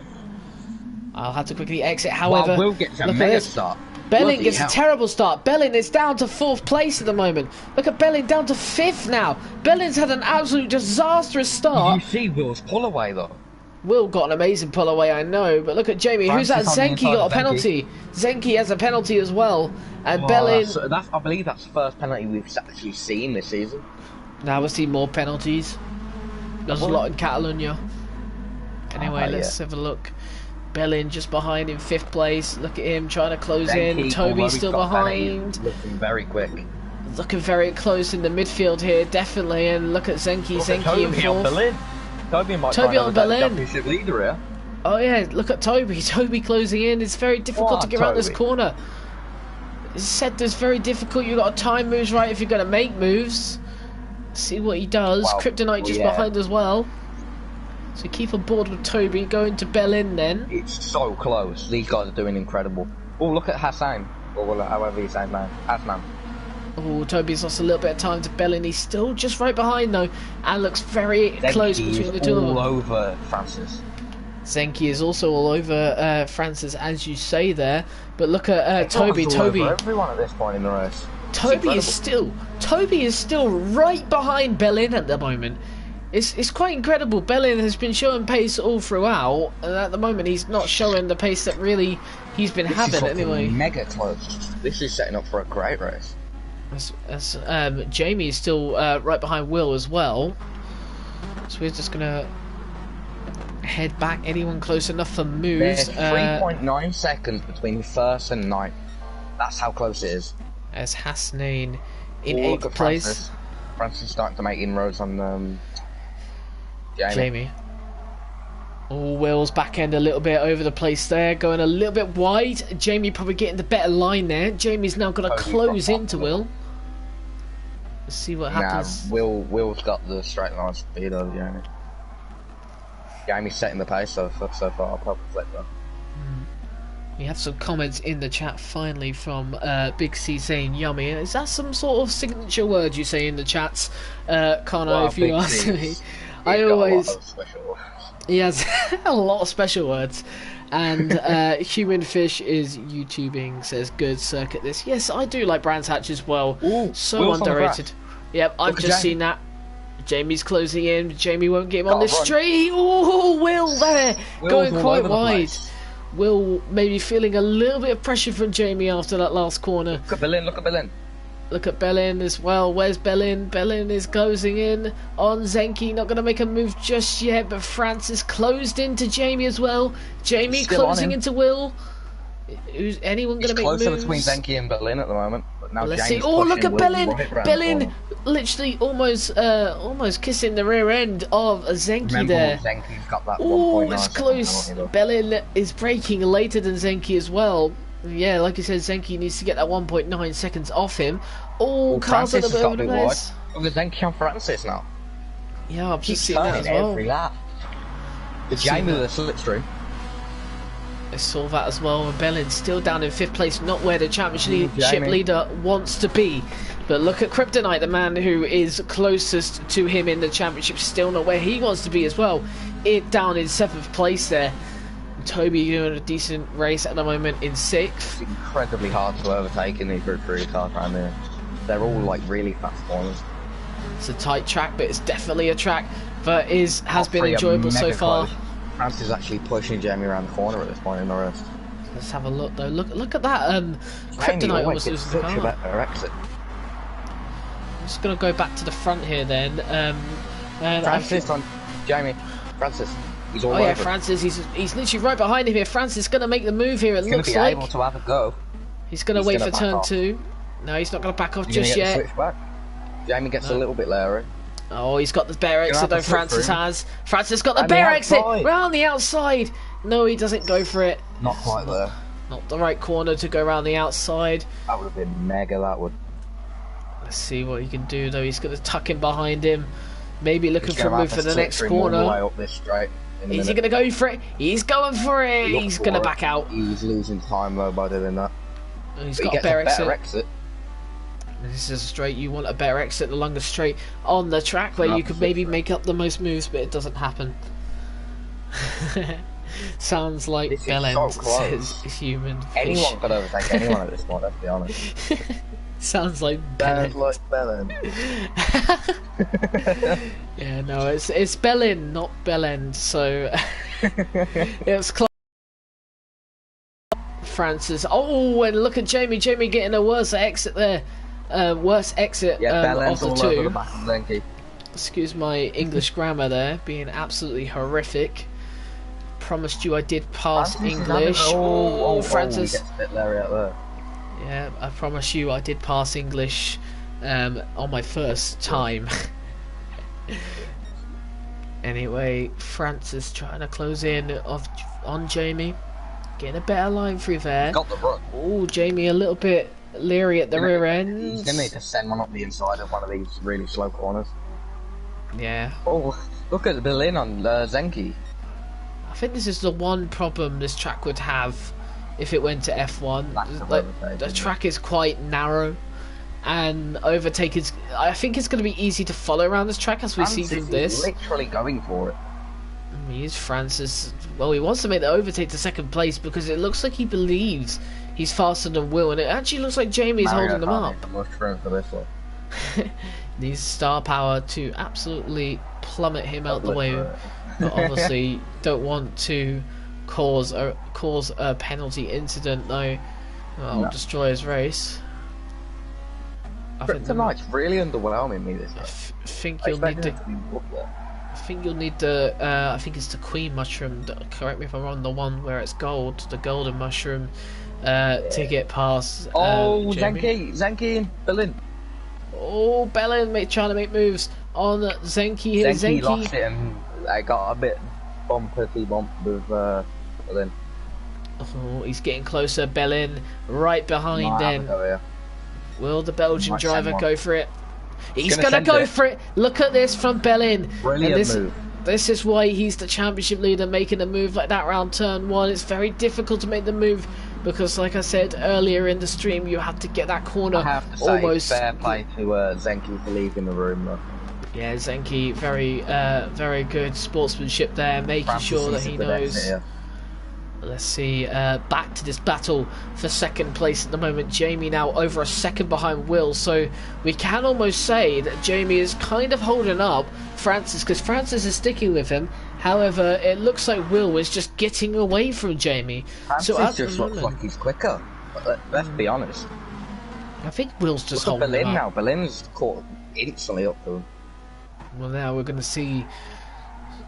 I'll have to quickly exit. However, Will gets a look at mega this. start. Belling gets a terrible start. Belling is down to 4th place at the moment. Look at Belling down to 5th now. Belling's had an absolute disastrous start. You see Will's pull away though. Will got an amazing pull away, I know, but look at Jamie. Who's that? Zenki got a penalty. Zenki has a penalty as well, and Belling. I believe that's the first penalty we've actually seen this season. Now we'll see more penalties. There's a lot in Catalonia. Anyway, let's have a look. Belling just behind in 5th place. Look at him trying to close in. Toby's still behind. Looking very quick. Looking very close in the midfield here, definitely. And look at Zenki. Zenki in 4th. Toby on Belling. Championship leader here. Oh yeah, look at Toby. Toby closing in. It's very difficult to get around this corner. It's said it's very difficult. You've got to time moves right if you're going to make moves. See what he does. Kryptonite just behind as well. So keep on board with Toby, going to Belling then. It's so close. These guys are doing incredible. Oh, look at Hassan. Or however you say his name. Hassan. Oh, Toby's lost a little bit of time to Belling. He's still just right behind though. And looks very close between the two of them. All over Francis. Zenki is also all over Francis, as you say there. But look at Toby. Toby. Everyone at this point in the race. Toby is still right behind Belling at the moment. It's quite incredible. Belling has been showing pace all throughout, and at the moment he's not showing the pace that really he's been having anyway. Mega close. This is setting up for a great race. Jamie is still right behind Will as well. So we're just gonna head back. Anyone close enough for moves? There's 3.9 seconds between 1st and 9th. That's how close it is. As Hasnain in 8th place. Francis starting to make inroads on Jamie. Oh, Will's back end a little bit over the place there, going a little bit wide. Jamie probably getting the better line there. Jamie's now got to close into Will. Let's see what happens. Will's got the straight line speed over Jamie. Jamie's setting the pace so far. I'll probably flip that. We have some comments in the chat finally from Big C saying yummy. Is that some sort of signature word you say in the chats, Connor, if you ask me? I always... He has a lot of special words. And Human Fish is YouTubing, says good circuit this. Yes, I do like Brands Hatch as well. Ooh, so Will's underrated. Yep, I've just seen that. Jamie's closing in. Jamie won't get him on this straight. Oh, Will there, going quite wide. Will maybe feeling a little bit of pressure from Jamie after that last corner. Look at Belling, look at Belling. Look at Belling as well. Where's Belling? Belling is closing in on Zenki. Not going to make a move just yet, but Francis closed into Jamie as well. Jamie closing into Will. Who's anyone going to make moves? It's closer between Zenki and Belling at the moment. But now let's see. Oh, look at Belling! Belling literally almost kissing the rear end of Zenki there. Zenki's got that. Oh, it's close. Belling is braking later than Zenki as well. Yeah, like you said, Zenki needs to get that 1.9 seconds off him. Oh, car's a little bit over the place. Look at Zenki on Francis now. Yeah, I've just seen that as well. Every lap. The Jamie with a slipstream. I saw that as well. And Belling's still down in 5th place, not where the championship leader wants to be. But look at Kryptonite, the man who is closest to him in the championship, still not where he wants to be as well. Down in 7th place there. Toby doing a decent race at the moment in 6th. It's incredibly hard to overtake in these Group 3 cars around here. They're all like really fast corners. It's a tight track, but it's definitely a track that has been enjoyable so far. France is actually pushing Jamie around the corner at this point in the race. Let's have a look though. Look at that. Kryptonite almost losing the car. Such a better exit. I'm just gonna go back to the front here then. Francis on Jamie. Francis. He's all over. Yeah, Francis. He's literally right behind him here. Francis gonna make the move here. It looks like he's gonna be able to have a go. He's gonna wait for turn 2. No, he's not gonna back off just yet. Switch back. Jamie gets a little bit leery. Oh, he's got the bear exit though, Francis has. Francis got the bear exit round the outside. No, he doesn't go for it. Not quite there. Not the right corner to go around the outside. That would have been mega, that would. Let's see what he can do though. He's going to tuck in behind him. Maybe looking for a move for the next corner. All the way up this straight Is he going to go for it? He's going for it. He's going to back out. He's losing time though by doing that. He's got a bear exit. This is a straight. You want a better exit, the longer straight on the track where you could maybe make up the most moves, but it doesn't happen. Sounds like Bellend says human fish. Anyone could overtake anyone at this point, let's be honest. Sounds like Bellend. Like Bellend. Yeah, no, it's Bellend, not Bellend, so it's close. Francis. Oh, and look at Jamie getting a worse exit there. Worst exit of the two. Over the back of Zenki. Excuse my English grammar there, being absolutely horrific. Promised you I did pass English. Francis. He gets a bit leery out there. Yeah, I promise you I did pass English on my first time. Anyway, Francis trying to close in on Jamie. Getting a better line through there. Got the run. Oh, Jamie a little bit leery at the rear end. He's going to need to send one up the inside of one of these really slow corners. Yeah. Oh, look at the Berlin on Zenki. I think this is the one problem this track would have if it went to F1. Like, the track is quite narrow, and overtake is. I think it's going to be easy to follow around this track, as we see from this. Literally going for it. He is Francis. Well, he wants to make the overtake to second place because it looks like he believes he's faster than Will, and it actually looks like Jamie's holding them up. Much room for this one. Needs star power to absolutely plummet him out the way, but obviously don't want to cause a penalty incident though. I'll destroy his race. Tonight's really underwhelming me this year. I think you'll need to. I think you'll need the. I think it's the Queen Mushroom. Correct me if I'm wrong. The one where it's gold, the golden mushroom, to get past. Zenki and Berlin. Oh, Berlin trying to make moves on Zenki here. Zenki lost it and I got a bit bump with Berlin. Oh, he's getting closer. Berlin right behind him. Will the Belgian driver go for it? He's gonna go for it. Look at this from Berlin. Brilliant move. This is why he's the championship leader, making a move like that around turn one. It's very difficult to make the move because, like I said earlier in the stream, you have to get that corner I have to say, almost. Fair play to Zenki for leaving the room, though. Yeah, Zenki, very good sportsmanship there, making sure that he knows. Let's see, back to this battle for second place at the moment. Jamie now over a second behind Will, so we can almost say that Jamie is kind of holding up Francis, because Francis is sticking with him. However, it looks like Will is just getting away from Jamie. Francis just looks like he's quicker, let's be honest. I think Will's just holding Berlin up. Now. Berlin's caught instantly up to him. Well, now we're going to see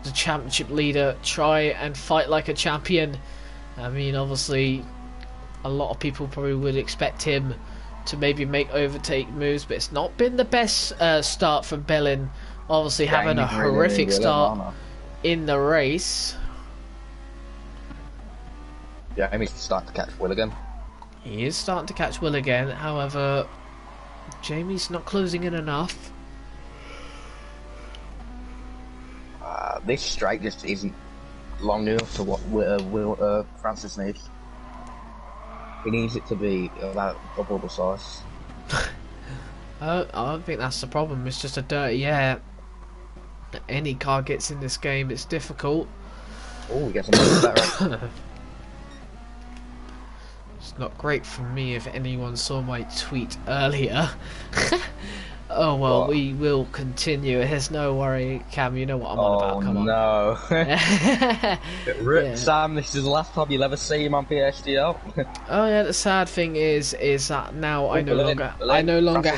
the championship leader try and fight like a champion. I mean, obviously, a lot of people probably would expect him to maybe make overtake moves, but it's not been the best start from Berlin. Obviously, having a horrific start in the race. Yeah, he's starting to catch Will again. He is starting to catch Will again. However, Jamie's not closing in enough. This straight just isn't long enough to what Francis needs. He needs it to be about double the size. I don't think that's the problem. It's just a dirty air that any car gets in this game. It's difficult. Oh, he gets a much better. It's not great for me if anyone saw my tweet earlier. Oh well, what? We will continue. There's no worry, Cam. You know what I'm on about. Come on. No. Sam, this is the last time you'll ever see him on PSGL. Oh yeah. The sad thing is that now I no longer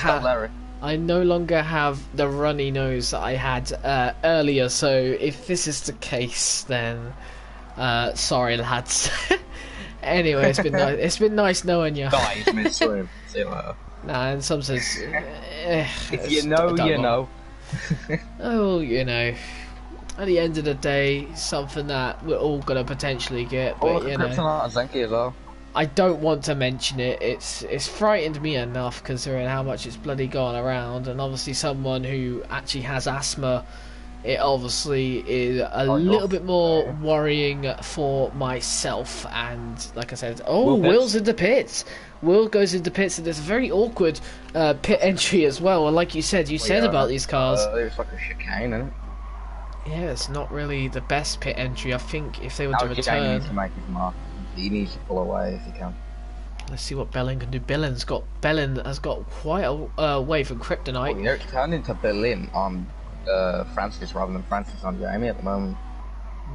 have the runny nose that I had earlier. So if this is the case, then sorry, lads. Anyway, it's been nice. It's been nice knowing you. Guys, mid-swim. See you later. Nah, in some sense, if you know, you know. Oh, you know. At the end of the day, something that we're all gonna potentially get. But you know, Zenki as well. I don't want to mention it. It's frightened me enough considering how much it's bloody gone around, and obviously someone who actually has asthma it obviously is a little bit more worrying for myself. And like I said, Will's in the pits. Will goes into pits, and there's a very awkward pit entry as well. And like you said, about these cars. It's like a chicane, isn't it? Yeah, it's not really the best pit entry. I think if they were to return, He needs to make his mark. He needs to pull away if he can. Let's see what Bellin can do. Bellin has got quite a way from Kryptonite. Oh, yeah, it's turned into Berlin on Francis rather than Francis on Jamie at the moment.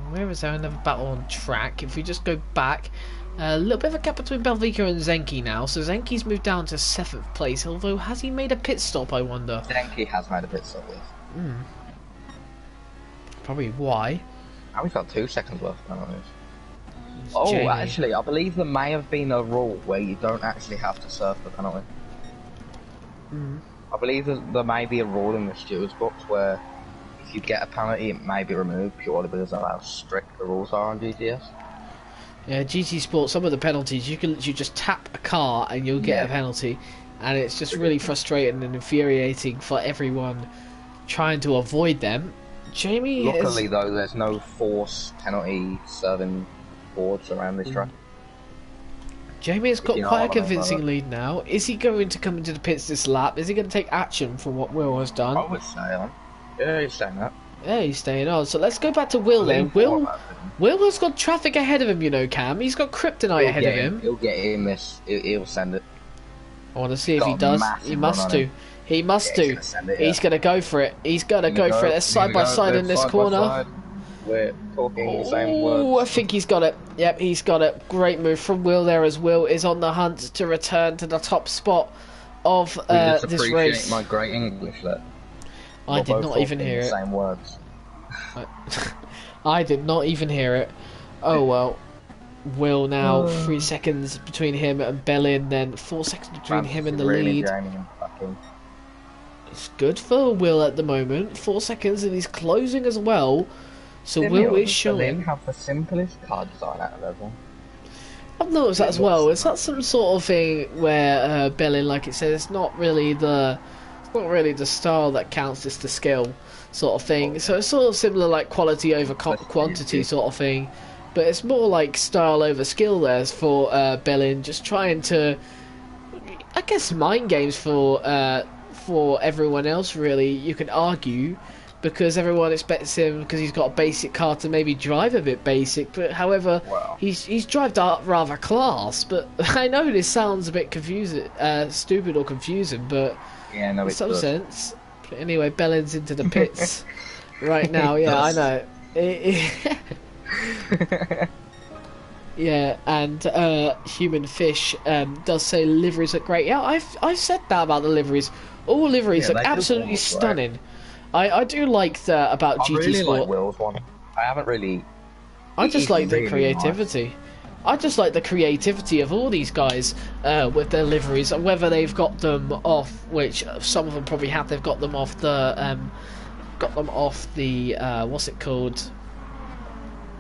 Where is there another battle on track? If we just go back, a little bit of a gap between Belvica and Zenki now. So Zenki's moved down to 7th place. Although, has he made a pit stop, I wonder? Zenki has made a pit stop, yes. Probably why. Now we've got 2 seconds left. Actually, I believe there may have been a rule where you don't actually have to surf the penalty. I believe that there may be a rule in the stewards books where if you get a penalty, it may be removed purely because of how strict the rules are on GTS. Yeah, GT Sport, some of the penalties, you just tap a car and you'll get a penalty, and it's just really frustrating and infuriating for everyone trying to avoid them. Jamie Luckily though, there's no force penalty serving boards around this track. Jamie has got quite a convincing lead now. Is he going to come into the pits this lap? Is he going to take action from what Will has done? I would stay on. Yeah, he's staying up. Yeah, he's staying on. So let's go back to Will then. Will has got traffic ahead of him, you know, Cam. He's got Kryptonite ahead of him. He'll get in this. He'll send it. I want to see if he does. He must do. He must do. He's going to go for it. He's going to go for it. They're side by side in this corner. We're talking the same words. I think he's got it. Yep, he's got it. Great move from Will there, as Will is on the hunt to return to the top spot of this race. My great English there. I did not even hear it. Same words. I did not even hear it. Oh well. Will now 3 seconds between him and Bellin, then 4 seconds between him and the lead. It's good for Will at the moment. 4 seconds, and he's closing as well. So Will is showing. Have the simplest card design out of everyone. I've noticed that as well. Is that some sort of thing where Bellin, like it says, it's not really the style that counts, it's the skill sort of thing. So it's sort of similar, like quality over quantity sort of thing, but it's more like style over skill there for Bellin, just trying to, I guess, mind games for everyone else. Really, you could argue. Because everyone expects him, because he's got a basic car, to maybe drive a bit basic. But however, he's drived rather class. But I know this sounds a bit confusing, stupid or confusing, but yeah, in some sense. But anyway, Bellin's into the pits right now. Yeah, I know. Yeah, and Human Fish does say liveries are great. Yeah, I've said that about the liveries. All liveries look absolutely stunning. Right. I do like that about GT really Sport. Like Will's one. I haven't really. I just like the creativity. Nice. I just like the creativity of all these guys with their liveries, and whether they've got them off, which some of them probably have. They've got them off the what's it called?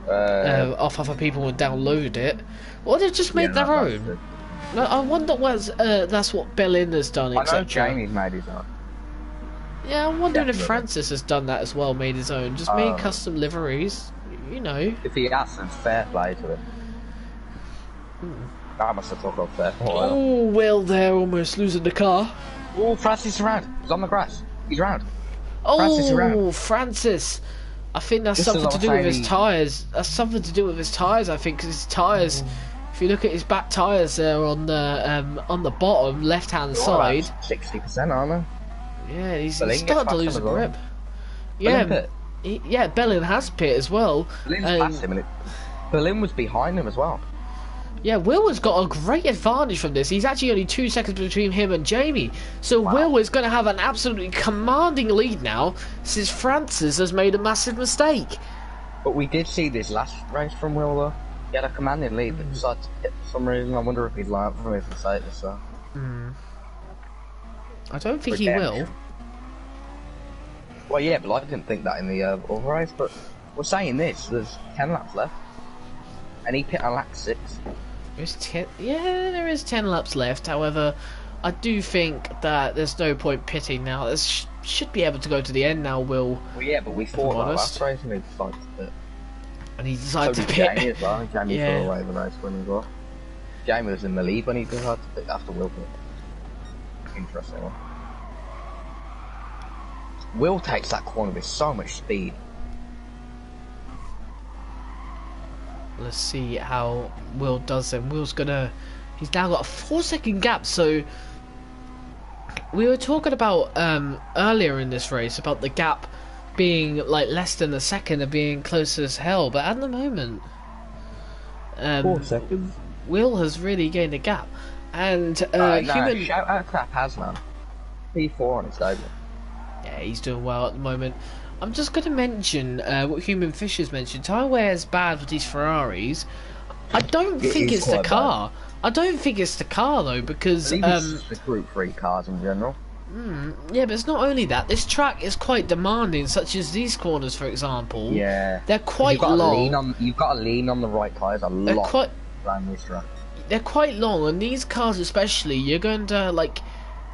Off other people and download it, or they've just made their own. No, I wonder that's what Bellin has done. I know Jamie's made his own. Yeah, I'm wondering if Francis has done that as well, made his own, just made custom liveries, you know. If he has, then fair play to him. I must have talked about fair play. Oh, Will there, almost losing the car. Oh, Francis is around. He's on the grass. He's around. Oh, Francis. I think that's something to do with his tyres. That's something to do with his tyres, I think, because his tyres... If you look at his back tyres there on the bottom left-hand side... 60%, aren't they? Yeah, he's starting to lose a grip. Yeah, Bellin has pit as well. Berlin's past him, and Berlin was behind him as well. Yeah, Will has got a great advantage from this. He's actually only 2 seconds between him and Jamie. So Will is going to have an absolutely commanding lead now, since Francis has made a massive mistake. But we did see this last race from Will, though. He had a commanding lead, but decided to hit for some reason. I wonder if he'd learned from his mistake this time. I don't think he will. Well, yeah, but I didn't think that in the other race. But we're saying this: there's 10 laps left, and he pit on lap 6. There's 10. Yeah, there is 10 laps left. However, I do think that there's no point pitting now. This should be able to go to the end now, Will. Well, yeah, but we fought that last race and he decided to pit. And he decided So to did pit. Jamie as well. Jamie flew away the race when as well. Jamie was in the lead when he decided to pit after Will pit. Interesting one. Will takes that corner with so much speed. Let's see how Will does then. Will's gonna... He's now got a 4-second gap, so... We were talking about earlier in this race about the gap being like less than a second and being close as hell, but at the moment 4 seconds. Will has really gained a gap, and Human... Shout out to that Pazman. P4 on his debut. Yeah, he's doing well at the moment. I'm just going to mention what Human Fish has mentioned. Tyre wear is bad with these Ferraris. I don't think it's the car. I don't think it's the car though, because it's the Group 3 cars in general. Yeah, but it's not only that. This track is quite demanding, such as these corners, for example. Yeah, they're quite long. You've got to lean on the right tyres a lot around this track. They're quite long, and these cars especially, you're going to like...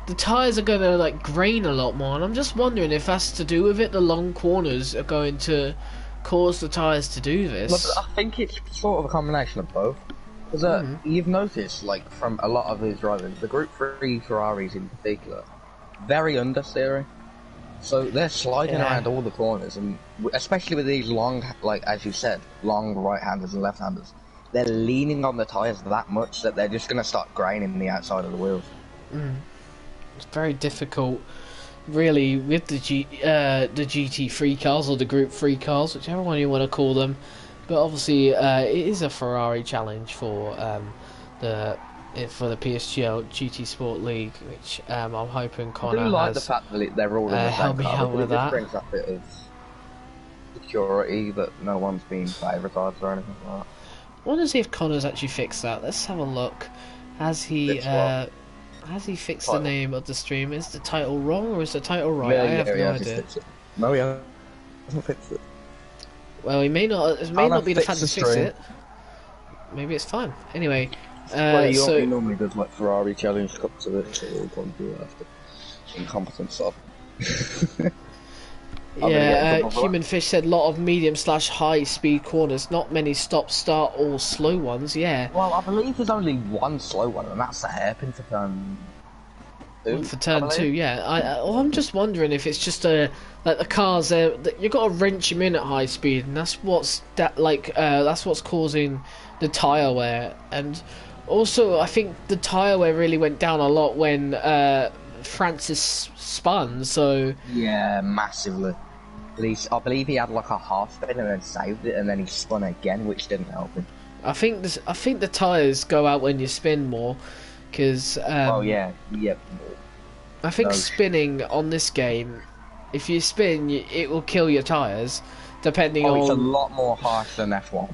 The tyres are going to like grain a lot more, and I'm just wondering if that's to do with it. The long corners are going to cause the tyres to do this. Look, I think it's sort of a combination of both. Because you've noticed, like, from a lot of these drivers, the Group 3 Ferraris in particular, very understeering. So they're sliding around all the corners, and especially with these long, like, as you said, long right-handers and left-handers, they're leaning on the tyres that much that they're just going to start graining the outside of the wheels. It's very difficult, really, with the GT3 cars, or the Group 3 cars, whichever one you want to call them. But obviously, it is a Ferrari challenge for the PSGL GT Sport League, which I'm hoping Connor I do like has the fact that they're all in the help same me car, out with it that. brings up a bit of security that no one's being favouritised or anything like that. I want to see if Connor's actually fixed that. Let's have a look. Has he fixed the name of the stream? Is the title wrong or is the title right? I have no idea. No, he hasn't fixed it. Well, he may not. It may not be the fact to fix it. Maybe it's fine. Anyway, he normally does like Ferrari Challenge Cups of it, so we'll probably do it after. Incompetent stuff. Yeah, Human Fish said a lot of medium/high speed corners, not many stop start or slow ones. Yeah. Well, I believe there's only one slow one, and that's the hairpin for turn 2. For turn 2, yeah. I'm just wondering if it's just like the cars there. You got to wrench them in at high speed, and that's what's causing the tyre wear. And also, I think the tyre wear really went down a lot when Francis spun. So yeah, massively. I believe he had like a half spin and then saved it, and then he spun again, which didn't help him. I think the tyres go out when you spin more, because I think spinning on this game, if you spin, it will kill your tyres, depending on... it's a lot more harsh than F1.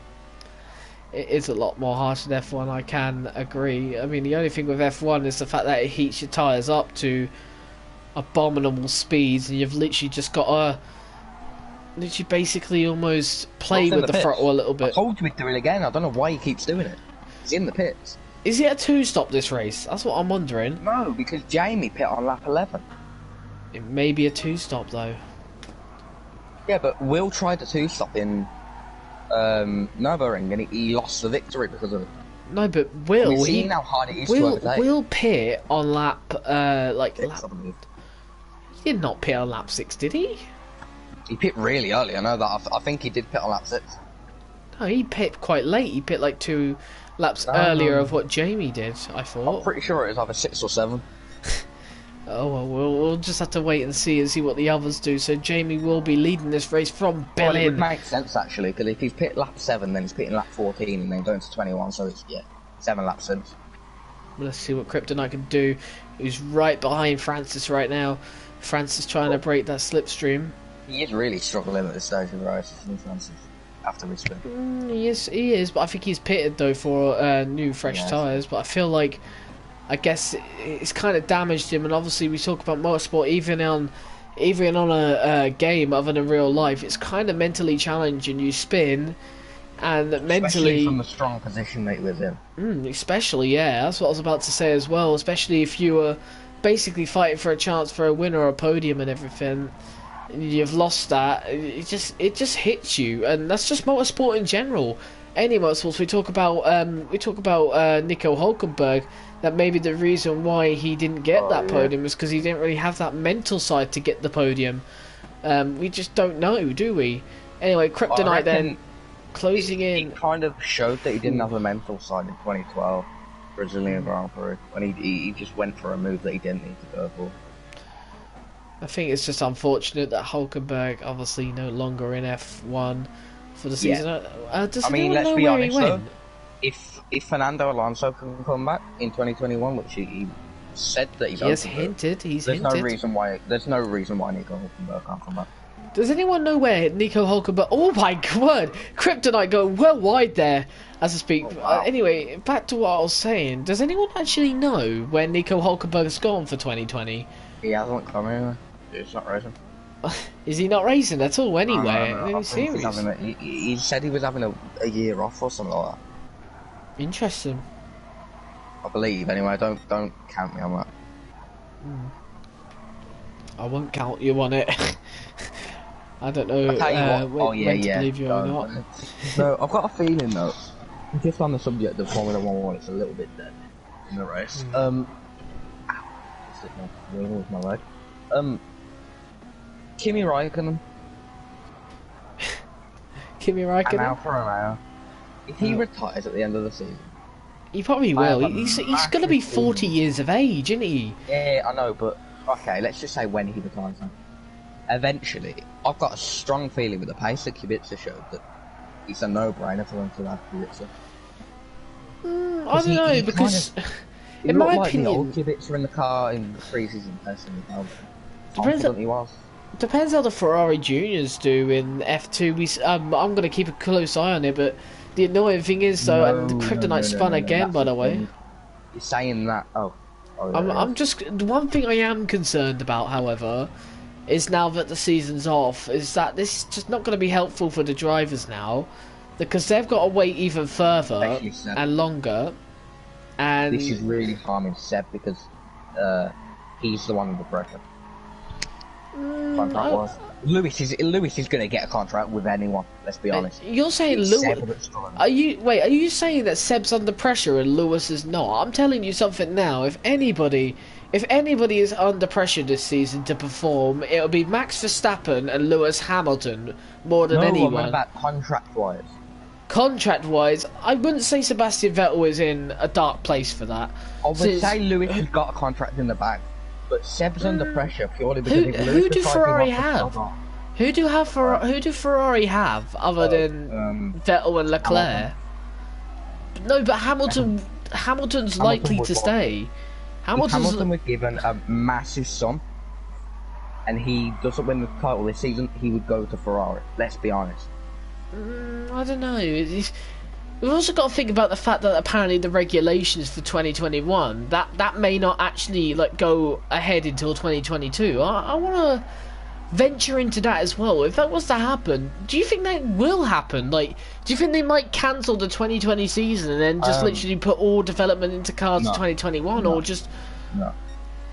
It is a lot more harsh than F1, I can agree. I mean, the only thing with F1 is the fact that it heats your tyres up to abominable speeds, and you've literally just got to... literally basically almost play with the throttle a little bit. I told you he'd do it again. I don't know why he keeps doing it. He's in the pits. Is it a 2-stop this race? That's what I'm wondering. No, because Jamie pit on lap 11. It may be a 2-stop though. Yeah, but Will tried the 2-stop in Nürburgring and he lost the victory because of it. No, but Will... We've seen how hard it is to overtake. Will pit on lap... Six, he did not pit on lap 6, did he? He pit really early, I know that. I think he did pit on lap 6. No, he pit quite late. He pit like 2 laps earlier of what Jamie did, I thought. I'm pretty sure it was either 6 or 7. Oh, well, we'll just have to wait and see what the others do. So Jamie will be leading this race from Berlin. Well, it would make sense, actually, because if he's pit lap 7, then he's pitting lap 14 and then going to 21, so it's, 7 laps in. Well, let's see what Kryptonite can do. He's right behind Francis right now. Francis trying to break that slipstream. He is really struggling at this stage of the race, Francis, after this spin. He is, but I think he's pitted, though, for new, fresh tyres. But I feel like, I guess, it's kind of damaged him. And obviously, we talk about motorsport, even on a game other than real life, it's kind of mentally challenging. You spin, and Especially mentally, from the strong position that he was in. especially, yeah, that's what I was about to say as well. Especially if you were basically fighting for a chance for a win or a podium and everything, you've lost that. It just hits you, and that's just motorsport in general. Any motorsports we talk about Nico Hulkenberg. That maybe the reason why he didn't get that podium was because he didn't really have that mental side to get the podium. We just don't know, do we? Anyway, Kryptonite then closing in. It kind of showed that he didn't have a mental side in 2012 Brazilian Grand Prix when he just went for a move that he didn't need to go for. I think it's just unfortunate that Hulkenberg obviously no longer in F1 for the season. Does anyone know where he went? If Fernando Alonso can come back in 2021, which he said that he's hinted. There's no reason why Nico Hulkenberg can't come back. Does anyone know where Nico Hulkenberg? Oh my god, Kryptonite going well wide there as I speak. Oh, wow. Anyway, back to what I was saying. Does anyone actually know where Nico Hulkenberg's gone for 2020? He hasn't come anywhere. He's not racing. Is he not racing at all anywhere? No, he said he was having a year off or something like that. Interesting. I believe anyway. Don't count me on that. I won't count you on it. I don't know when to believe you or not. No, I've got a feeling though. Just on the subject of Formula 1, it's a little bit dead in the race. With my leg. Kimi Raikkonen. Kimi Raikkonen. And Alfa Romeo. If he retires at the end of the season, he probably will. He's going to be 40 years of age, isn't he? Yeah, I know, but okay, let's just say when he retires. Eventually, I've got a strong feeling with the pace that Kubica showed that it's a no-brainer for them to have Kubica. I don't know, because in my opinion, the old Kubica in the car in pre-season testing. Depends how the Ferrari juniors do in F2. I'm going to keep a close eye on it, but the annoying thing is though, and the Kryptonite spun again, by the way. You're saying that? I'm just the one thing I am concerned about, however, is now that the season's off, is that this is just not going to be helpful for the drivers now, because they've got to wait even further and longer. And this is really harming Seb because he's the one under pressure. Lewis is going to get a contract with anyone. Let's be honest. You're saying Lewis? Are you saying that Seb's under pressure and Lewis is not? I'm telling you something now. If anybody is under pressure this season to perform, it'll be Max Verstappen and Lewis Hamilton more than anyone. What about contract-wise? Contract-wise, I wouldn't say Sebastian Vettel is in a dark place for that. I would say Lewis has got a contract in the bag. But Seb's under pressure purely because who do Ferrari have? Who do Ferrari have other than Vettel and Leclerc? No, but Hamilton's likely to stay. Hamilton was given a massive sum, and he doesn't win the title this season, he would go to Ferrari. Let's be honest. I don't know. We've also got to think about the fact that apparently the regulations for 2021 that may not actually go ahead until 2022. I want to venture into that as well. If that was to happen, do you think that will happen? Do you think they might cancel the 2020 season and then just literally put all development into cars in 2021, or just? No.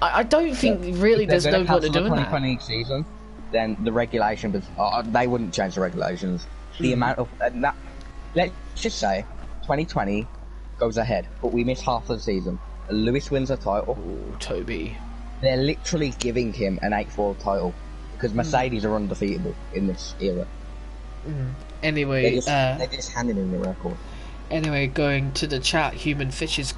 I don't think really there's no point in doing that. 2020 season, then the regulations they wouldn't change the regulations. The amount of let's just say 2020 goes ahead, but we miss half the season. Lewis wins a title. Ooh, Toby. They're literally giving him an 8th world title because Mercedes are undefeatable in this era. Anyway, they're just handing him the record. Anyway, going to the chat, Human Fish is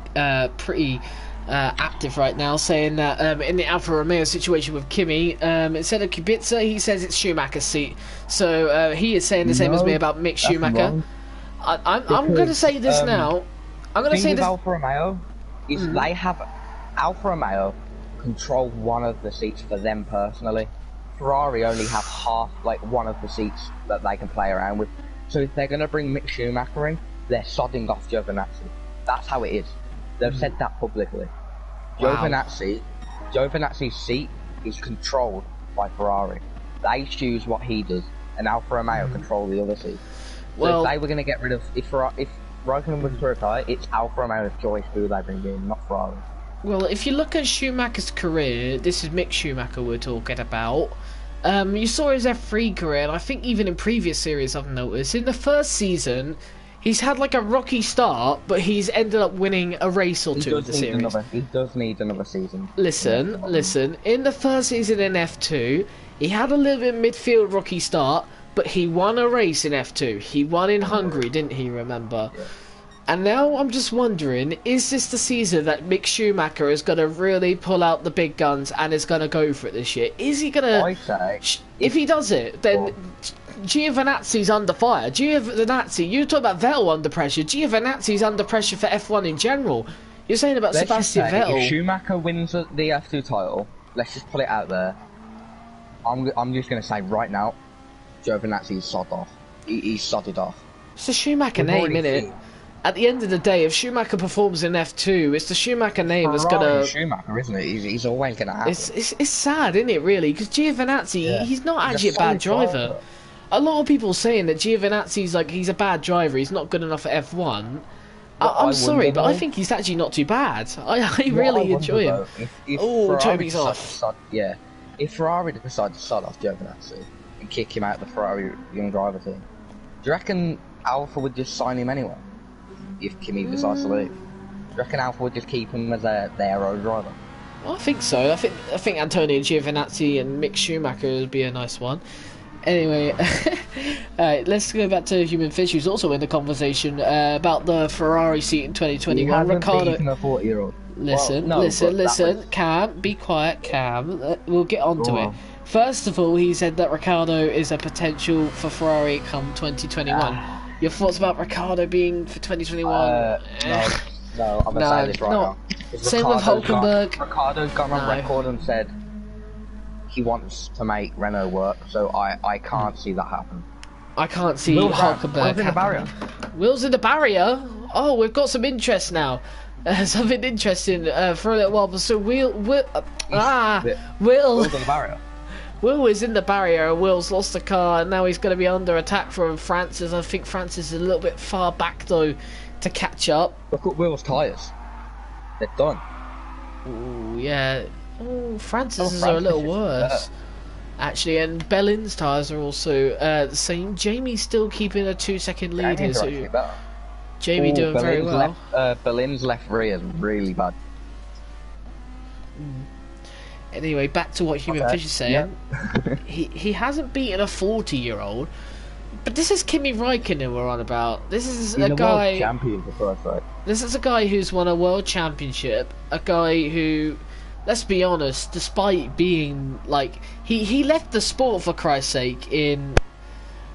pretty active right now, saying that in the Alfa Romeo situation with Kimi, instead of Kubica, he says it's Schumacher's seat. So he is saying the same as me about Mick Schumacher. I'm going to say this now. I'm going to say this. Alfa Romeo is they have Alfa Romeo control one of the seats for them personally. Ferrari only have half, one of the seats that they can play around with. So if they're going to bring Mick Schumacher in, they're sodding off Giovinazzi. That's how it is. They've said that publicly. Wow. Giovinazzi's seat is controlled by Ferrari. They choose what he does, and Alfa Romeo control the other seat. So if Well, they were going to get rid of if Raikkonen was to retire, it's Alfa Romeo's choice who they bring in, not Ferrari. well, if you look at Schumacher's career, this is Mick Schumacher we're talking about. You saw his F3 career, and I think even in previous series I've noticed, in the first season, he's had like a rocky start, but he's ended up winning a race or two in the series. He does need another season. Listen, in the first season in F2, he had a little bit midfield rocky start, but he won a race in F2. He won in Hungary, didn't he, remember? Yeah. And now I'm just wondering, is this the season that Mick Schumacher is going to really pull out the big guns and is going to go for it this year? Is he going to... I say... If he does it, then Giovinazzi's under fire. Giovinazzi, you talk about Vettel under pressure. Giovinazzi's under pressure for F1 in general. You're saying about Sebastian Vettel. If Schumacher wins the F2 title, let's just put it out there. I'm just going to say right now, Giovinazzi's sod off. He's sodded off. It's the Schumacher name, innit? At the end of the day, if Schumacher performs in F2, it's the Schumacher name that's gonna... Schumacher, isn't it? He's always gonna happen. It's sad, isn't it, really? Because Giovinazzi, he's not actually a bad driver. A lot of people saying that Giovinazzi's like, he's a bad driver, he's not good enough for F1. I'm sorry, but I think he's actually not too bad. I really enjoy him. Oh, Toby's off. If Ferrari decide to sod off Giovinazzi and kick him out of the Ferrari young driver team, do you reckon Alfa would just sign him anyway? If Kimi decides to leave, do you reckon Alfa would just keep him as their own driver? I think so. I think Antonio Giovinazzi and Mick Schumacher would be a nice one. Anyway, let's go back to Human Fish, who's also in the conversation about the Ferrari seat in 2021. Ricardo, a 40-year-old. Listen, Cam, be quiet, Cam. We'll get on to it. First of all, he said that Ricardo is a potential for Ferrari come 2021. Your thoughts about Ricardo being for 2021? No, I'm going to say this right now. Same with Hulkenberg. Ricardo's gone on record and said he wants to make Renault work, so I can't see that happen. I can't see Hulkenberg in the barrier. Will's in the barrier? Oh, we've got some interest now. Something interesting for a little while. So Will's in the barrier. Will is in the barrier and Will's lost the car and now he's going to be under attack from Francis. I think Francis is a little bit far back though to catch up. Look at Will's tyres. They're done. Ooh, yeah. Oh, Francis's are a little worse. Actually, and Bellin's tyres are also the same. Jamie's still keeping a 2-second lead here. So Jamie doing very well. Bellin's left rear is really bad. Anyway, back to what Human Fish is saying. Yeah. he hasn't beaten a 40-year-old, but this is Kimi Räikkönen we're on about. This is a guy. World champion for first, right? This is a guy who's won a world championship. A guy who, let's be honest, despite being like he left the sport for Christ's sake in.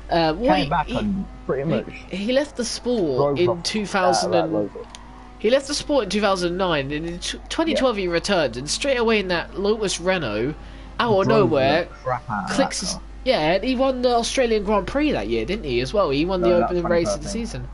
Came back on pretty much. He left the sport in 2000. He left the sport in 2009, and in 2012 he returned, and straight away in that Lotus Renault, out of nowhere, clicks. And he won the Australian Grand Prix that year, didn't he? As well, he won the opening race of the season.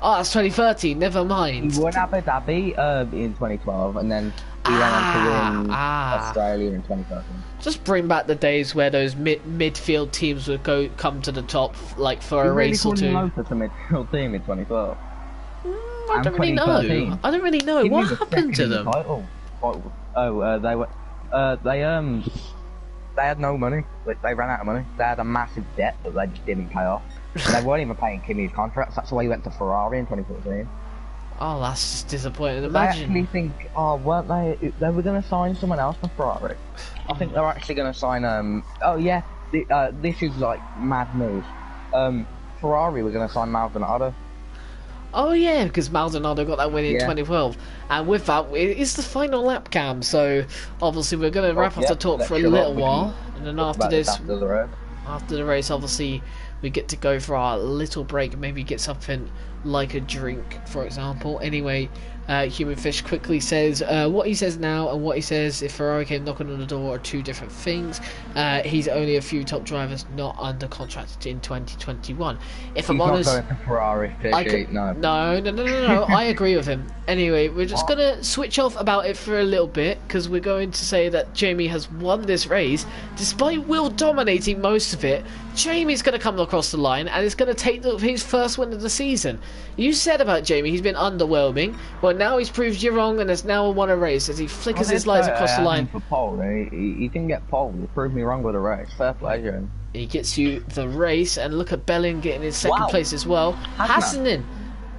Oh, that's 2013. Never mind. He won Abu Dhabi in 2012, and then he went on to win Australia in 2013. Just bring back the days where those midfield teams would come to the top, like for a race or two. Lotus a midfield team in 2012. I don't really know. I don't really know. What happened to them? They had no money. They ran out of money. They had a massive debt that they just didn't pay off. They weren't even paying Kimi's contracts. That's why he went to Ferrari in 2014. Oh, that's just disappointing. Imagine. I actually think, weren't they? They were going to sign someone else for Ferrari. I think they're actually going to sign. This is like mad news. Ferrari were going to sign Maldonado. Oh yeah, because Maldonado got that win in 2012, and with that, it's the final lap, Cam. So obviously we're going to wrap up the talk for a little while, and then after this, after the race, obviously we get to go for our little break, maybe get something like a drink, for example. Anyway, Human Fish quickly says what he says now and what he says if Ferrari came knocking on the door are two different things. He's only a few top drivers not under contract in 2021. If I'm honest, not going to Ferrari, no. I agree with him. Anyway, we're just gonna switch off about it for a little bit because we're going to say that Jamie has won this race despite Will dominating most of it. Jamie's gonna come knock across the line, and it's going to take his first win of the season. You said about Jamie, he's been underwhelming. Well, now he's proved you wrong, and has now won a race as he flickers his lights across the line. For pole. He didn't get pole. He proved me wrong with the race. Fair play, Jamie. He gets you the race, and look at Bellin getting in second place as well. Hassanin.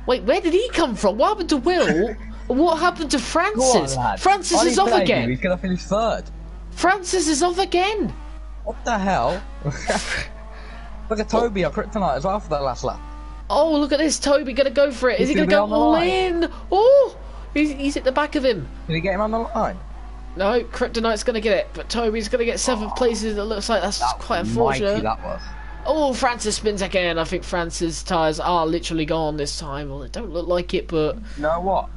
Wait, where did he come from? What happened to Will? What happened to Francis? On, Francis is off again. He's going to finish third. Francis is off again. What the hell? Look at Toby on Kryptonite as well for that last lap. Oh, look at this. Toby going to go for it. Is he going to go all in? Oh, he's at the back of him. Did he get him on the line? No, Kryptonite's going to get it, but Toby's going to get 7th places. It looks like that's quite unfortunate. That was. Oh, Francis spins again. I think Francis' tyres are literally gone this time. Well, they don't look like it, but... You know what?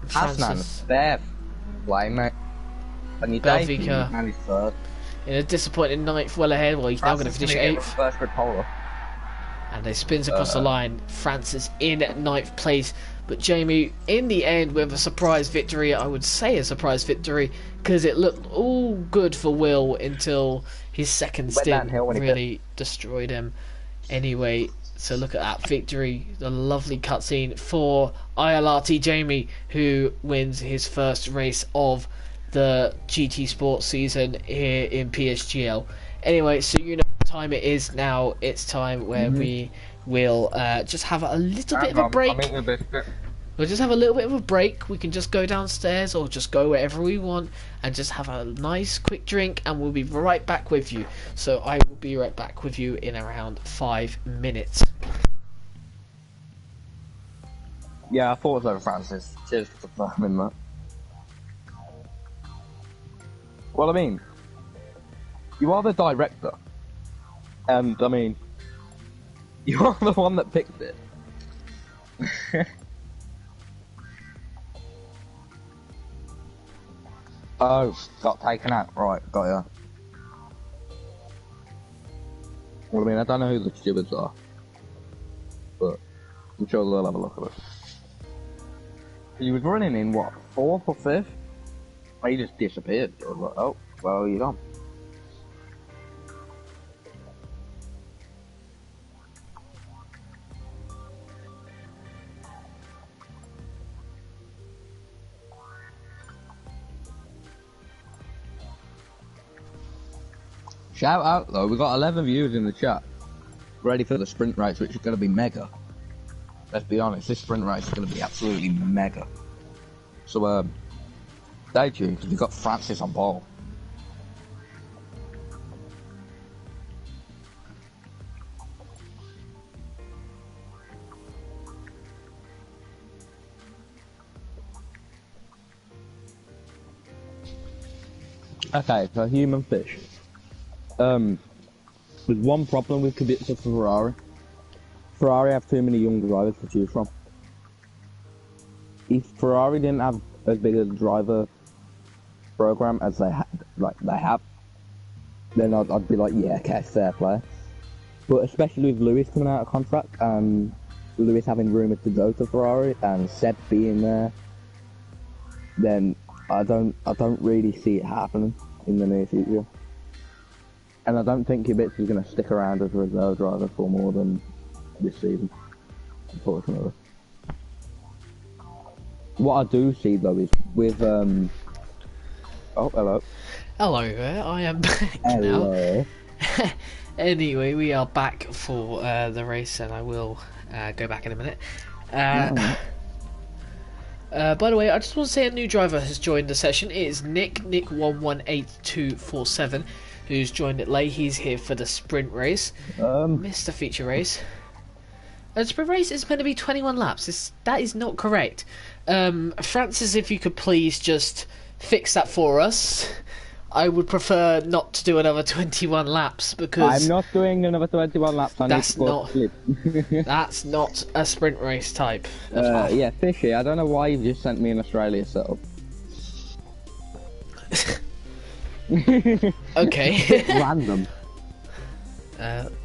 Francis. Bev. Blame mate. And you Belvica. And he's third. In a disappointing 9th, well ahead. Well, he's now going to finish 8th. First grid pole. And they spins across the line. Francis in 9th place. But Jamie, in the end, with a surprise victory, I would say a surprise victory, because it looked all good for Will until his second stint really destroyed him. Anyway, so look at that victory, the lovely cutscene for ILRT Jamie, who wins his first race of the GT Sports season here in PSGL. Anyway, so you know what time it is now. It's time where we will just have a little bit of a break. We'll just have a little bit of a break. We can just go downstairs or just go wherever we want and just have a nice quick drink, and we'll be right back with you. So I will be right back with you in around 5 minutes. Yeah, I thought it was over Francis. Cheers for confirming that. Well, I mean, you are the director, and I mean, you are the one that picked it. Oh, got taken out. Right, got ya. Well, I mean, I don't know who the stewards are, but I'm sure they'll have a look at it. He was running in, what, 4th or 5th? He just disappeared. I was like, oh, well, you're gone. Shout out though, we've got 11 viewers in the chat, ready for the sprint race, which is going to be mega. Let's be honest, this sprint race is going to be absolutely mega. So, stay tuned, because we've got Francis on ball. Okay, so human fish. There's one problem with Kubica for Ferrari. Ferrari have too many young drivers to choose from. If Ferrari didn't have as big a driver program as they have, then I'd be like, yeah, okay, fair play. But especially with Lewis coming out of contract and Lewis having rumours to go to Ferrari and Seb being there, then I don't really see it happening in the near future. And I don't think Kubica is going to stick around as a reserve driver for more than this season, unfortunately. What I do see though is with oh, hello. Hello there, I am back Hello. now. Anyway, we are back for the race, and I will go back in a minute. By the way, I just want to say a new driver has joined the session. It is Nick118247, who's joined it late. He's here for the sprint race. Missed the feature race. The sprint race is meant to be 21 laps. That is not correct. Francis, if you could please just fix that for us. I would prefer not to do another 21 laps, because I'm not doing another 21 laps. That's not a sprint race type. Yeah, Fishy, I don't know why you've just sent me an Australia setup. Okay. Random.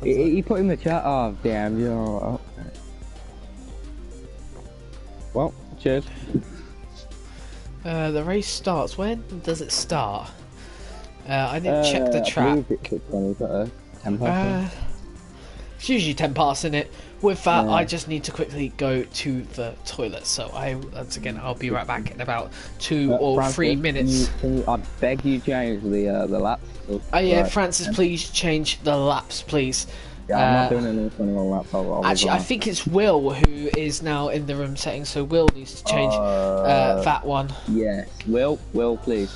He put in the chat, oh damn, you know. Well, cheers. The race starts. When does it start? I didn't check the track. It's usually 10 past, isn't it? With that, Yeah. I just need to quickly go to the toilet. So once again, I'll be right back in about 2 or Francis, 3 minutes. Can you, I beg you change the laps. Oh yeah, Right. Francis, please change the laps, please. Yeah, I'm not doing any 21 laps. Actually, I think it's Will who is now in the room setting, so Will needs to change that one. Yes, Will, please.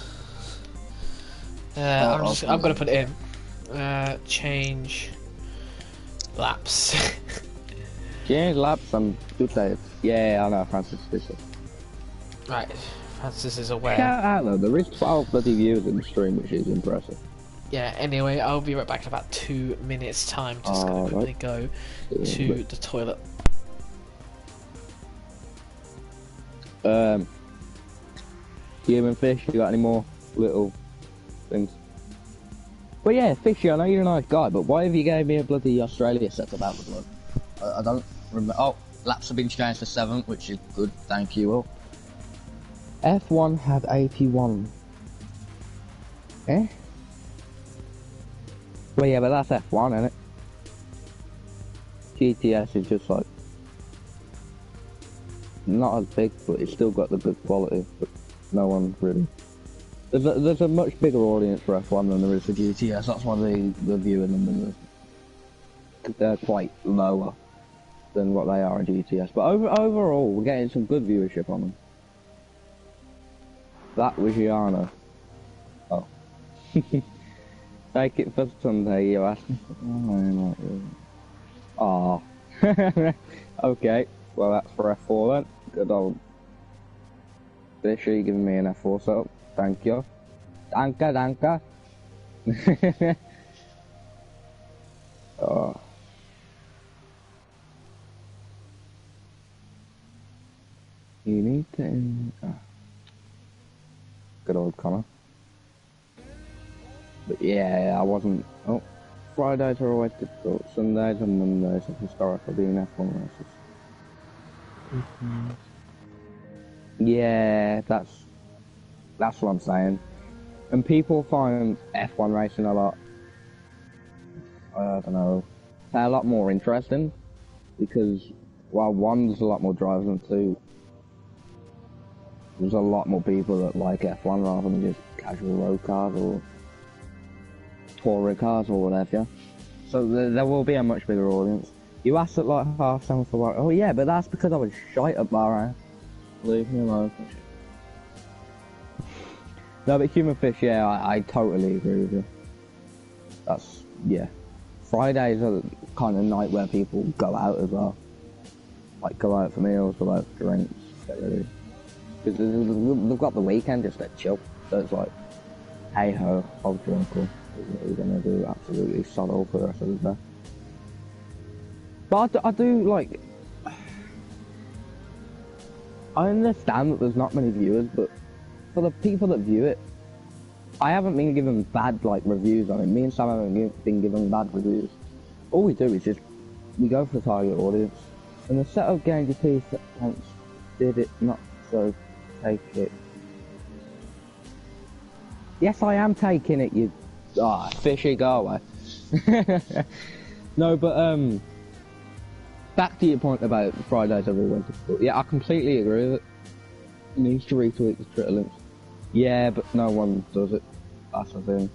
I'm gonna put it in. Change laps. Change laps. I'm good at. Yeah, I know. Francis is busy. Right, Francis is aware. Shout out though. There is 12 bloody viewers in the stream, which is impressive. Yeah, anyway, I'll be right back in about 2 minutes time. Just gonna quickly go to the toilet. Human fish, you got any more little things? Well, yeah, Fishy, I know you're a nice guy, but why have you gave me a bloody Australia setup out of the blood? I don't remember. Oh, laps have been changed to 7, which is good, thank you, Will. F1 had 81. Eh? Well, yeah, but that's F1, isn't it? GTS is just like not as big, but it's still got the good quality. But no one really. There's a much bigger audience for F1 than there is for GTS. That's why the viewing numbers they're quite lower than what they are in GTS. But overall, we're getting some good viewership on them. That was Gianna. Oh. Take it for Sunday, you asked me. Oh. Okay, well that's for F4 then. Good old Fishy giving me an F4 setup. Thank you. Danke. Oh. You need to... Good old Connor. But yeah, I wasn't... Oh, Fridays are always difficult. Sundays and Mondays have historically been F1 races. Yeah, that's what I'm saying. And people find F1 racing a lot, I don't know, a lot more interesting. Because, well, one, there's a lot more drivers, and two, there's a lot more people that like F1 rather than just casual road cars or touring cars or whatever. So there will be a much bigger audience. You asked at like 7:30 for what? Oh yeah, but that's because I was shite at Bahrain. Leave me alone. No, but Human Fish, yeah, I totally agree with you. That's, yeah. Fridays are the kind of night where people go out as well. Like, go out for meals, go out for drinks, get ready. Because they've got the weekend just to chill. So it's like, hey ho, I'll drink, or what we're gonna do, absolutely sod all for the rest of the day. But I do, like... I understand that there's not many viewers, but for the people that view it, I haven't been given bad like reviews on it. Me and Sam haven't been given bad reviews. All we do is just we go for the target audience. And the setup game GP once did it not so take it. Yes, I am taking it. You fishy, go away. No, but back to your point about Fridays are always difficult. Yeah, I completely agree with it. It needs to retweet the Twitter links. Yeah, but no one does it. That's the thing.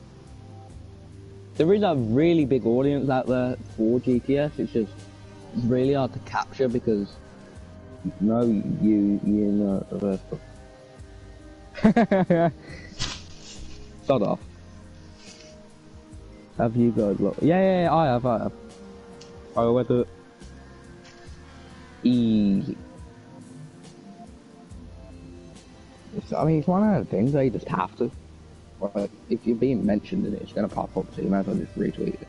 There is a really big audience out there for GTS. It's really hard to capture because you know the stuff. Sod off. Have you guys looked? Yeah, I have. I always do it. Easy. I mean, it's one of the things that you just have to. Like, if you're being mentioned in it, it's going to pop up, so you might as well just retweet it.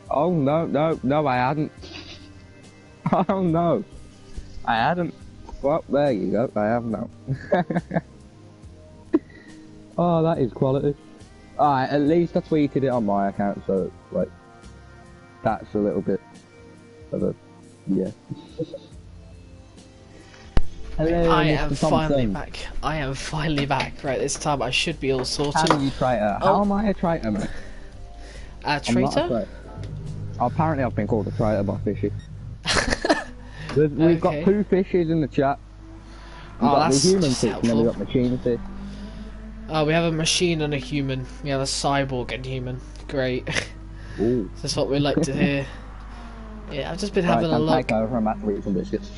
Oh, no, I hadn't. Oh, no. I hadn't. Well, there you go, I have now. Oh, that is quality. Alright, at least I tweeted it on my account, so, like, that's a little bit of a, yeah. Hello, I Mr. am Thompson. finally back. I am finally back. Right, this time I should be all sorted. How are you traitor? How am I a traitor, mate? A traitor? Apparently I've been called a traitor by Fishy. We've got Okay. 2 fishes in the chat. We've got the that's human just fish and then we've helpful. got machine fish. Oh, we have a machine and a human. We have a cyborg and human. Great. Ooh. That's what we like to hear. Yeah, I've just been Right, having a can look. take over. I'm about to eat some biscuits.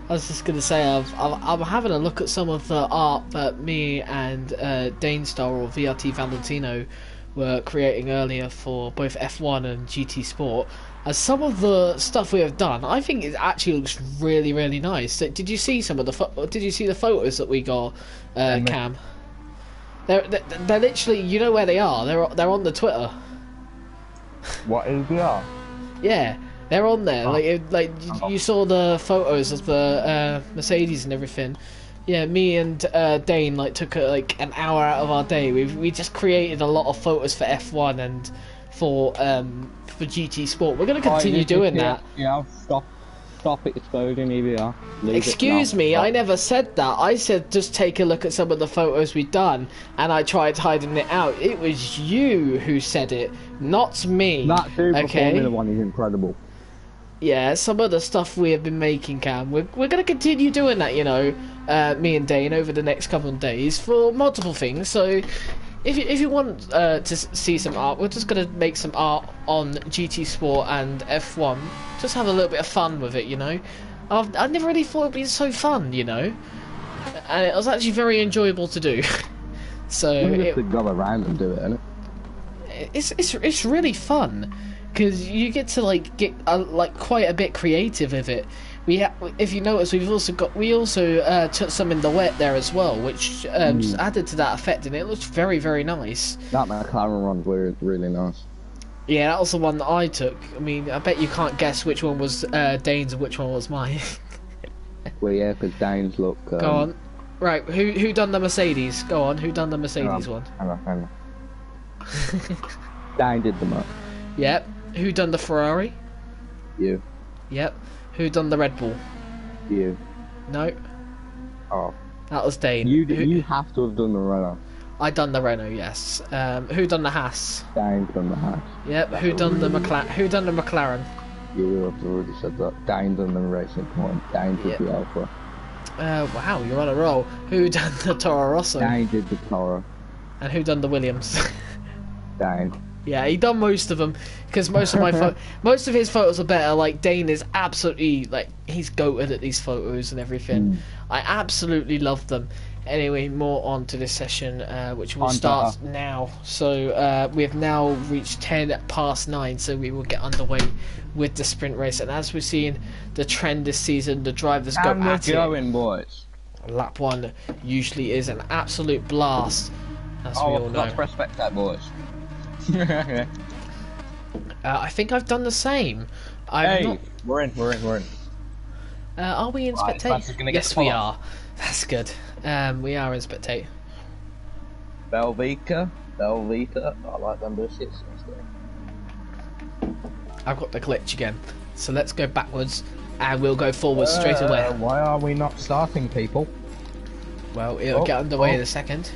I was just gonna say I'm having a look at some of the art that me and Dane Star or VRT Valentino were creating earlier for both F1 and GT Sport. As some of the stuff we have done, I think it actually looks really, really nice. So, did you see some of the Did you see the photos that we got, Cam? They're literally, you know where they are. They're on the Twitter. What is VR? Yeah, they're on there. You saw the photos of the Mercedes and everything. Yeah, me and Dane took an hour out of our day. We just created a lot of photos for F1 and for GT Sport. We're gonna continue doing that. Yeah, stop exposing EVR. Excuse me, I never said that. I said just take a look at some of the photos we've done, and I tried hiding it out. It was you who said it, not me. That dude for okay? Formula 1 is incredible. Yeah, some of the stuff we have been making, Cam. We're going to continue doing that, you know, me and Dane over the next couple of days for multiple things. So, if you want to see some art, we're just going to make some art on GT Sport and F1. Just have a little bit of fun with it, you know. I never really thought it'd be so fun, you know, and it was actually very enjoyable to do. So We just go around and do it, innit? it's really fun because you get to get quite a bit creative with it. If you notice, we also took some in the wet there as well, which just added to that effect, and it looks very, very nice. That McLaren run was really nice. Yeah, that was the one that I took. I mean, I bet you can't guess which one was Dane's and which one was mine. Well, yeah, because Dane's look. Go on. Right, who done the Mercedes? Go on, who done the Mercedes one? Hang on. Dane did them up. Yep. Who done the Ferrari? You. Yep. Who done the Red Bull? You. No. Oh. That was Dane. You have to have done the Renault. I done the Renault, yes. Who done the Haas? Dane's done the Haas. Yep. Who done the McLaren? You have already said that. Dane done the Racing Point. Dane did the Alpha. Wow, you're on a roll. Who done the Toro Rosso? Dane did the Toro. And who done the Williams? Dane. Yeah, he done most of them because most of most of his photos are better. Like Dane is absolutely he's goated at these photos and everything. I absolutely love them. Anyway, more on to this session, which will start now. So we have now reached 9:10, so we will get underway with the sprint race. And as we're seeing the trend this season, the drivers go at it. Going, boys. Lap 1 usually is an absolute blast, as we all know. Let's press spectate, boys. I think I've done the same. We're in. Are we in spectate? Yes, we are. That's good. We are in spectate. Velveeta. I like them biscuits. I've got the glitch again. So let's go backwards and we'll go forwards straight away. Why are we not starting, people? Well, it'll get underway in a second.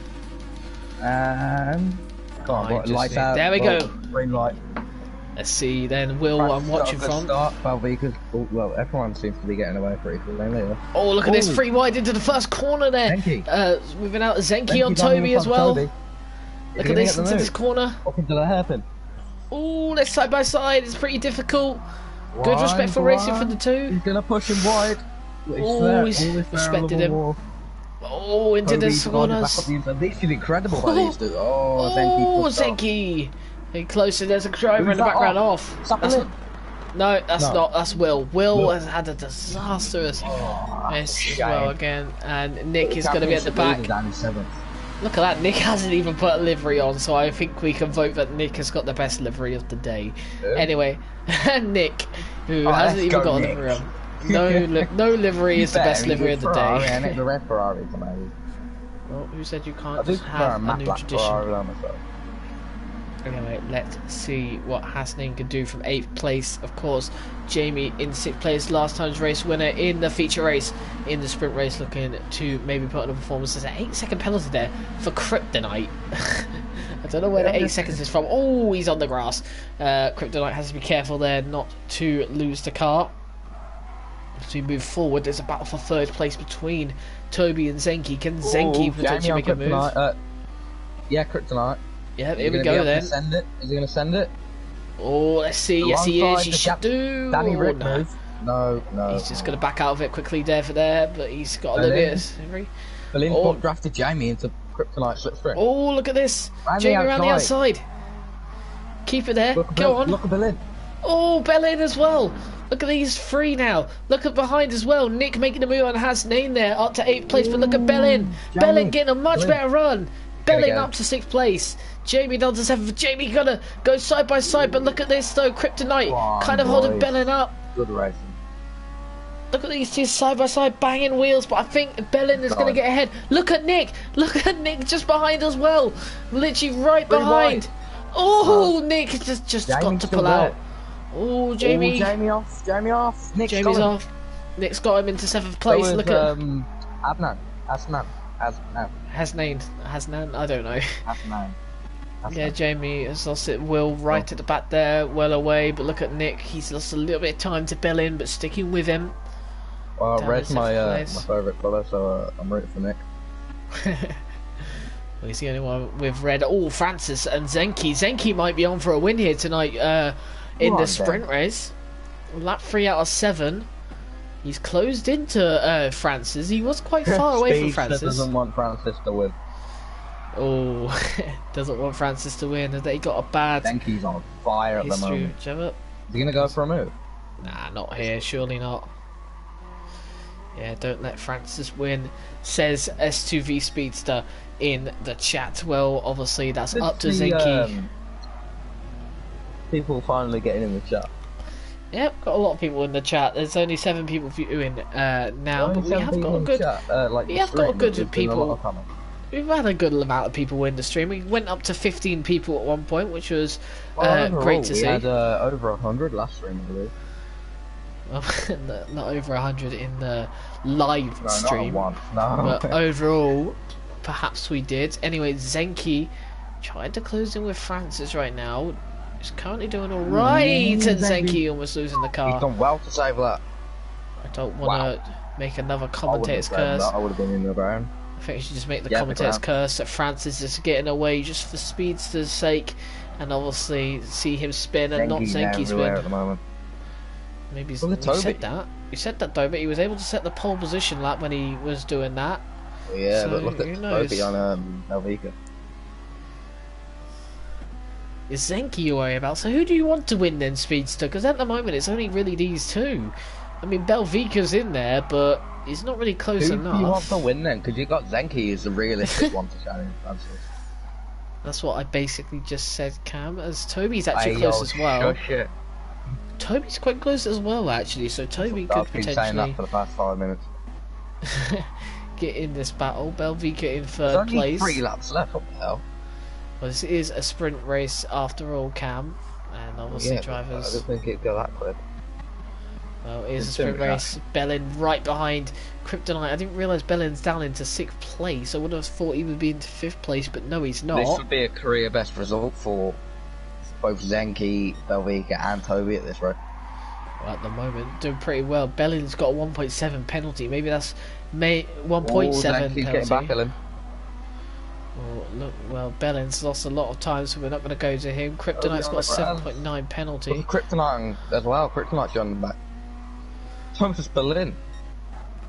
There we go. Green light. Let's see then. Will, I'm watching from. Everyone seems to be getting away pretty quickly. Oh, look at this free wide into the first corner there. Moving out Zenki on Toby as well. Look at this into this corner. Up into the hairpin. Oh, let's side by side. It's pretty difficult. Good respectful racing for the two. He's gonna push him wide. Oh, he's respected him. Oh, into the corners. This is incredible. Zenki. Closer, there's a driver in the background off. No, that's not. That's Will. Will has had a disastrous miss as well again, and Nick is going to be at the back. Look at that. Nick hasn't even put a livery on, so I think we can vote that Nick has got the best livery of the day. Anyway, Nick, who hasn't even got a livery on. No livery is the best livery of the day. The red Ferrari is amazing. Well, who said you can't just have a new tradition? Anyway, let's see what Hasning can do from 8th place. Of course, Jamie in 6th place, last time's race winner in the feature race, in the sprint race, looking to maybe put on a performance. There's an 8-second penalty there for Kryptonite. I don't know where the 8 seconds is from. Oh, he's on the grass. Kryptonite has to be careful there not to lose the car. As we move forward, there's a battle for third place between Toby and Zenki. Can Zenki potentially make a move? Yeah, Kryptonite. Yeah, here we go then. Is he going to send it? Oh, let's see. Yes, he is. He should do. Danny Rick move. No. He's just going to back out of it quickly there for there, but he's got a little bit. Berlin drafted Jamie into Kryptonite slipstream. Oh, look at this. Jamie around the outside. Keep it there. Go on. Look at Berlin. Oh, Berlin as well. Look at these three now. Look at behind as well. Nick making a move on Hasnain there up to 8th place. But look at Berlin. Berlin getting a much better run. Berlin up to 6th place. Jamie down to 7th. Jamie gonna go side by side. But look at this though. Kryptonite kind of holding Berlin up. Good racing. Look at these two side by side banging wheels, but I think Berlin is going to get ahead. Look at Nick just behind as well, literally right behind. Oh, Nick just got to pull out. Oh, Jamie. Jamie off. Jamie's off. Nick's got him into 7th place. Look at Hasnan. I don't know. Yeah, Jamie has lost it. Will right at the back there, well away. But look at Nick. He's lost a little bit of time to Berlin, but sticking with him. Well, red's my favourite colour, so I'm rooting for Nick. Well, he's the only one with red. Oh, Francis and Zenki. Zenki might be on for a win here tonight in the sprint race. Lap 3 out of 7. He's closed into Francis. He was quite far away from Francis. Doesn't want Francis to win. Oh, doesn't want Francis to win. They got a bad. Zenki's on fire at the moment. Is he going to go for a move? Nah, not here. Surely not. Yeah, don't let Francis win, says S2V Speedster in the chat. Well, obviously that's up to Zenki. People finally getting in the chat. Yep, got a lot of people in the chat. There's only 7 people viewing now, but we have got a good. We have got a good people. We've had a good amount of people in the stream. We went up to 15 people at one point, which was great to see. We had over 100 last stream, I believe. Well, not over 100 in the live stream, but overall, perhaps we did. Anyway, Zenki tried to close in with Francis right now. He's currently doing alright, and Zenki almost losing the car. He's done well to save that. I don't want to make another commentator's curse. I would have been in the ground. I think I should just make the commentator's curse that Francis is getting away just for speedster's sake, and obviously see him spin and not Zenki spin. At the moment. Maybe you said that. You said that though, but he was able to set the pole position lap when he was doing that. Yeah, so, but look at Toby on Helvetica. Is Zenki you worry about? So who do you want to win then, Speedster? Because at the moment it's only really these two. I mean, Belvica's in there, but he's not really close enough. Who do you want to win then? Because you got Zenki as the realistic one to challenge Francis. That's what I basically just said, Cam. As Toby's actually close as well. Shush it. Toby's quite close as well, actually. So Toby could potentially. I've been saying that for the past 5 minutes. Get in this battle. Belvica in third place. There's only 3 laps left. What the hell? Well, this is a sprint race after all, Cam, and obviously drivers. I don't think it'd go that quick. Well, it is a sprint race. Bellin right behind Kryptonite. I didn't realise Bellin's down into 6th place. I would have thought he would be into 5th place, but no, he's not. This would be a career best result for both Zenki, Belvica, and Toby at this rate. Well, at the moment, doing pretty well. Bellin's got a 1.7 penalty. Maybe that's 1.7 penalty. Getting back at him. Oh, look, well, Bellin's lost a lot of time, so we're not going to go to him. Kryptonite's got a 7.9 penalty. Look at Kryptonite as well. Kryptonite's on the back. Thomas Berlin.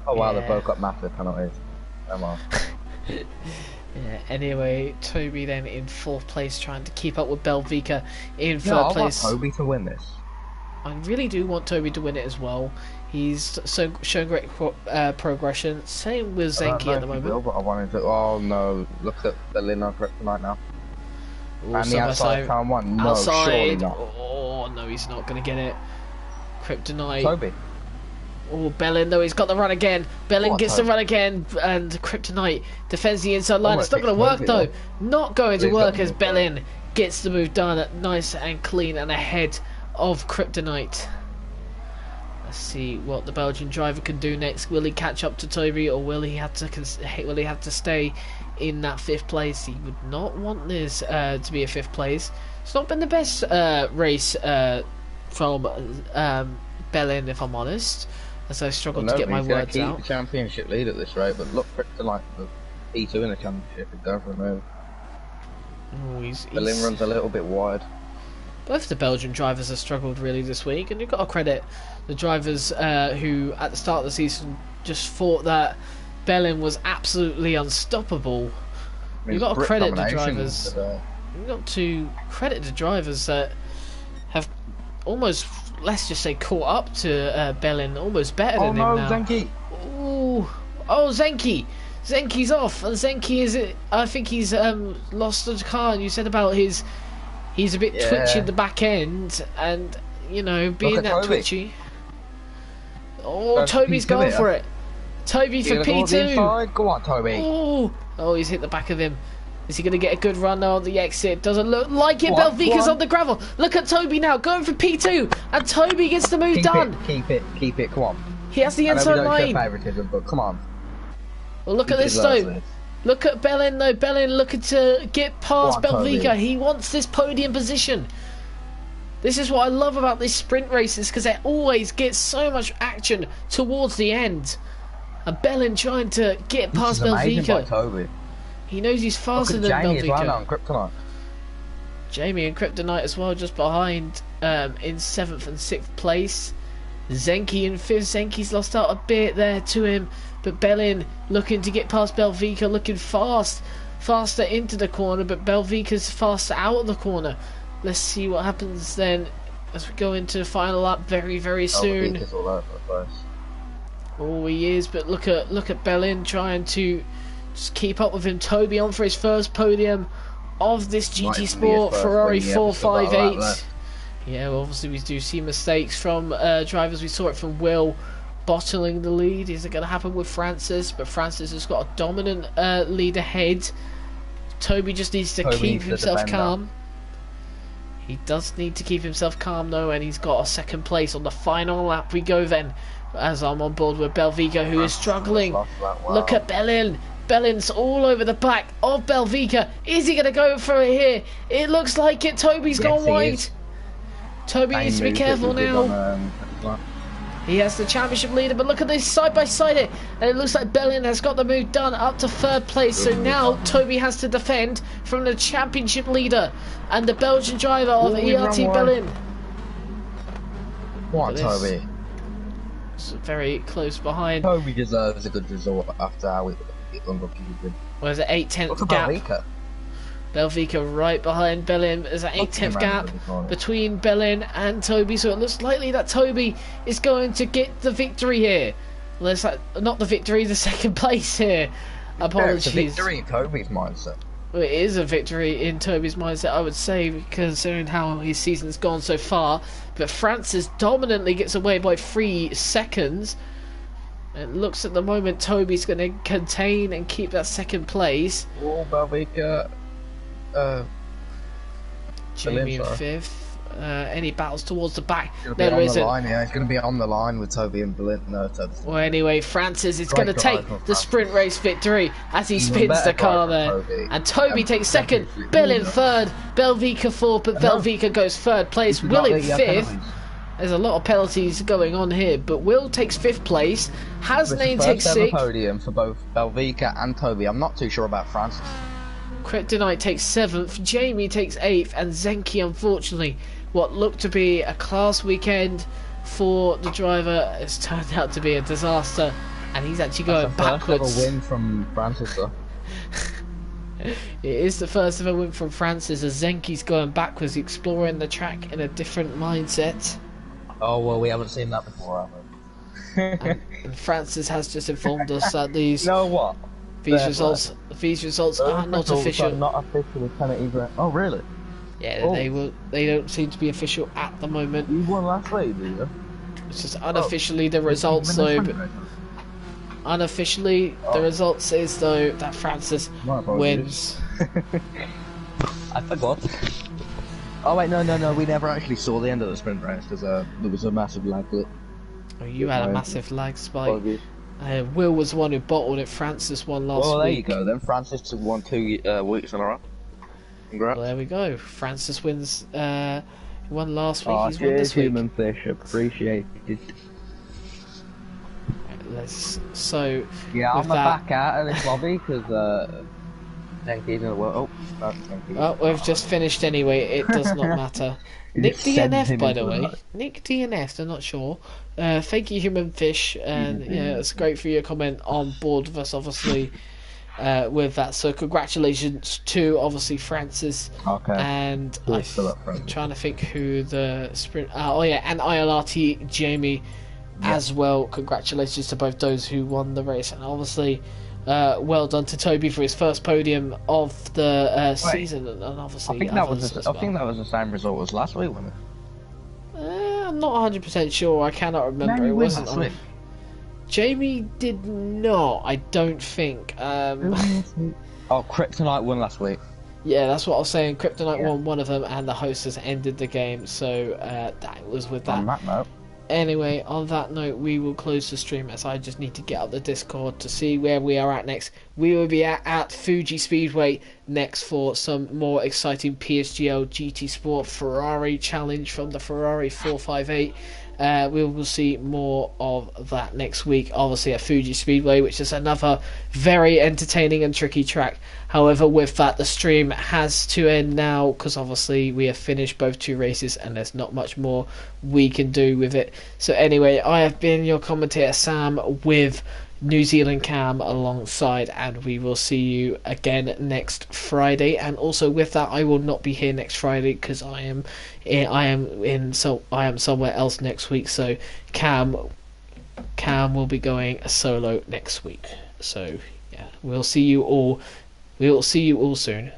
Oh wow, they both got massive penalties. Come on. Yeah, anyway, Toby then in 4th place, trying to keep up with Belvica in 3rd place. I want Toby to win this. I really do want Toby to win it as well. He's shown great progression. Same with Zenki at the moment. Will, but I wanted to. Oh no! Look at Berlin on Kryptonite now. Ooh, and the outside turn 1. No, outside. Surely not. Oh no, he's not going to get it. Kryptonite. Toby. Oh, Bellin though, he's got the run again. Bellin gets the run again, and Kryptonite defends the inside line. It's not going to work though. Not going to work as Bellin gets the move done nice and clean and ahead of Kryptonite. Let's see what the Belgian driver can do next. Will he catch up to Toby, or will he have to stay in that 5th place? He would not want this to be a 5th place. It's not been the best race from Bellin, if I'm honest, as I struggled to get my words out. Keep the championship lead at this rate, but look for it to like the P2 in the championship and go for a move. Bellin runs a little bit wide. Both the Belgian drivers have struggled really this week, and you've got to credit the drivers who at the start of the season just thought that Bellin was absolutely unstoppable. You've got to credit the drivers. You've got to credit the drivers that have almost, let's just say, caught up to Bellin, almost better than him now. Zenki! Ooh. Oh, Zenki! Zenki's off, and Zenki is. I think he's lost the car. And you said about he's a bit twitchy at the back end, and you know, being that twitchy. Oh, Toby's going for it. Toby for P2. Go on, Toby. Oh, he's hit the back of him. Is he going to get a good run on the exit? Doesn't look like it. Belvika's on the gravel. Look at Toby now, going for P2, and Toby gets the move done. Keep it. Come on. He has the inside line. Favoritism, but come on. Well, look at this though. Look at Bellin though. Bellin looking to get past Belvika. He wants this podium position. This is what I love about these sprint races, because they always get so much action towards the end. And Bellin trying to get past Belvika. He knows he's faster than Jamie Belvika. as well now on Kryptonite. Jamie and Kryptonite as well, just behind in 7th and 6th place. Zenki in 5th. Zenki's lost out a bit there to him, but Bellin looking to get past Belvika, looking faster into the corner, but Belvika's faster out of the corner. Let's see what happens then as we go into the final lap very, very soon. Belvika's all over the place. Oh, he is, but look at Bellin trying to just keep up with him. Toby on for his first podium of this GT Sport Ferrari 458. Yeah, well, obviously we do see mistakes from drivers. We saw it from Will bottling the lead. Is it going to happen with Francis? But Francis has got a dominant lead ahead. Toby just needs to keep himself calm. He does need to keep himself calm though, and he's got a 2nd place on the final lap. We go then, as I'm on board with Belvika, who is struggling. Look at Bellin. Bellin's all over the back of Belvika. Is he going to go for it here? It looks like it. Toby's gone wide. Toby needs to be careful now. He has the championship leader, but look at this side by side it, and it looks like Bellin has got the move done up to 3rd place. So now Toby has to defend from the championship leader and the Belgian driver of ERT Bellin. What, Toby? It's very close behind. Toby deserves a good result after how unlucky he's been. Well, there's an 8/10 gap. Belvika right behind Bellin. There's an 8/10 gap between Bellin and Toby, so it looks likely that Toby is going to get the victory here. Well, it's like, not the victory, the 2nd place here. Apologies. It's a victory in Toby's mindset. Well, it is a victory in Toby's mindset, I would say, considering how his season's gone so far. But Francis dominantly gets away by 3 seconds. It looks at the moment Toby's going to contain and keep that 2nd place. Oh, Belvika. Jamie in 5th. Any battles towards the back? No, there isn't. It's going to be on the line with Toby and Bellin. No, well, anyway, Francis is going to take the sprint race victory as he spins the car there. And Toby takes 2nd, Bellin 3rd, Belvika 4th, but Belvika goes 3rd place. Will in 5th. There's a lot of penalties going on here, but Will takes 5th place. Hasnain takes 6th. Podium for both Belvika and Toby. I'm not too sure about Francis. Kryptonite takes 7th, Jamie takes 8th, and Zenki, unfortunately, what looked to be a class weekend for the driver has turned out to be a disaster, and he's actually going backwards. First ever win from Francis, though. It is the first ever win from Francis, as Zenki's going backwards, exploring the track in a different mindset. Oh, well, we haven't seen that before, have we? and Francis has just informed us that these... You know what? These results are not official. Not official penalty. Oh, really? Yeah, they don't seem to be official at the moment. You won last week, did you? It's just unofficially the results, though. But unofficially, the results is though that Francis wins. I forgot. Oh wait, no. We never actually saw the end of the sprint race because there was a massive lag. Oh, you With had a my massive lag spike. apologies. Will was the one who bottled it. Francis won last Well, there you week. go. Then Francis won 2 weeks in a row. Well, Congrats. there we go. Francis wins. He won last week. Oh, He's won cheers, this week. human fish. Appreciate it. So Yeah, with I'm that, back out of this lobby because Denky's in the world. Oh, no, Denky. well, we've just finished anyway. It does not matter. You Nick just send DNF, him by into the way. that. Nick DNF. I'm not sure. Thank you, Human Fish, and yeah, it's great for your comment on board with us, obviously. With that, so congratulations to obviously Francis, Okay. and Cheers for that, I'm Francis. trying to think who the sprint. Oh yeah, and ILRT Jamie as well. Congratulations to both those who won the race, and obviously, well done to Toby for his first podium of the season, and obviously I think that others was as I well. think that was the same result as last week, wasn't it? I'm not 100% sure. I cannot remember. Maybe It win wasn't last on. week. Jamie did not. I don't think. Oh, Kryptonite won last week. Yeah, that's what I was saying. Kryptonite Yeah. won one of them, and the host has ended the game. So that was with that. On that note. Anyway, on that note, we will close the stream as I just need to get up the Discord to see where we are at next. We will be at Fuji Speedway next for some more exciting PSGL GT Sport Ferrari challenge from the Ferrari 458. We will see more of that next week, obviously at Fuji Speedway, which is another very entertaining and tricky track. However, with that, the stream has to end now because obviously we have finished both two races and there's not much more we can do with it. So anyway, I have been your commentator Sam with New Zealand Cam alongside, and we will see you again next Friday. And also with that, I will not be here next Friday because I am somewhere else next week. So Cam will be going solo next week. So yeah, we'll see you all soon.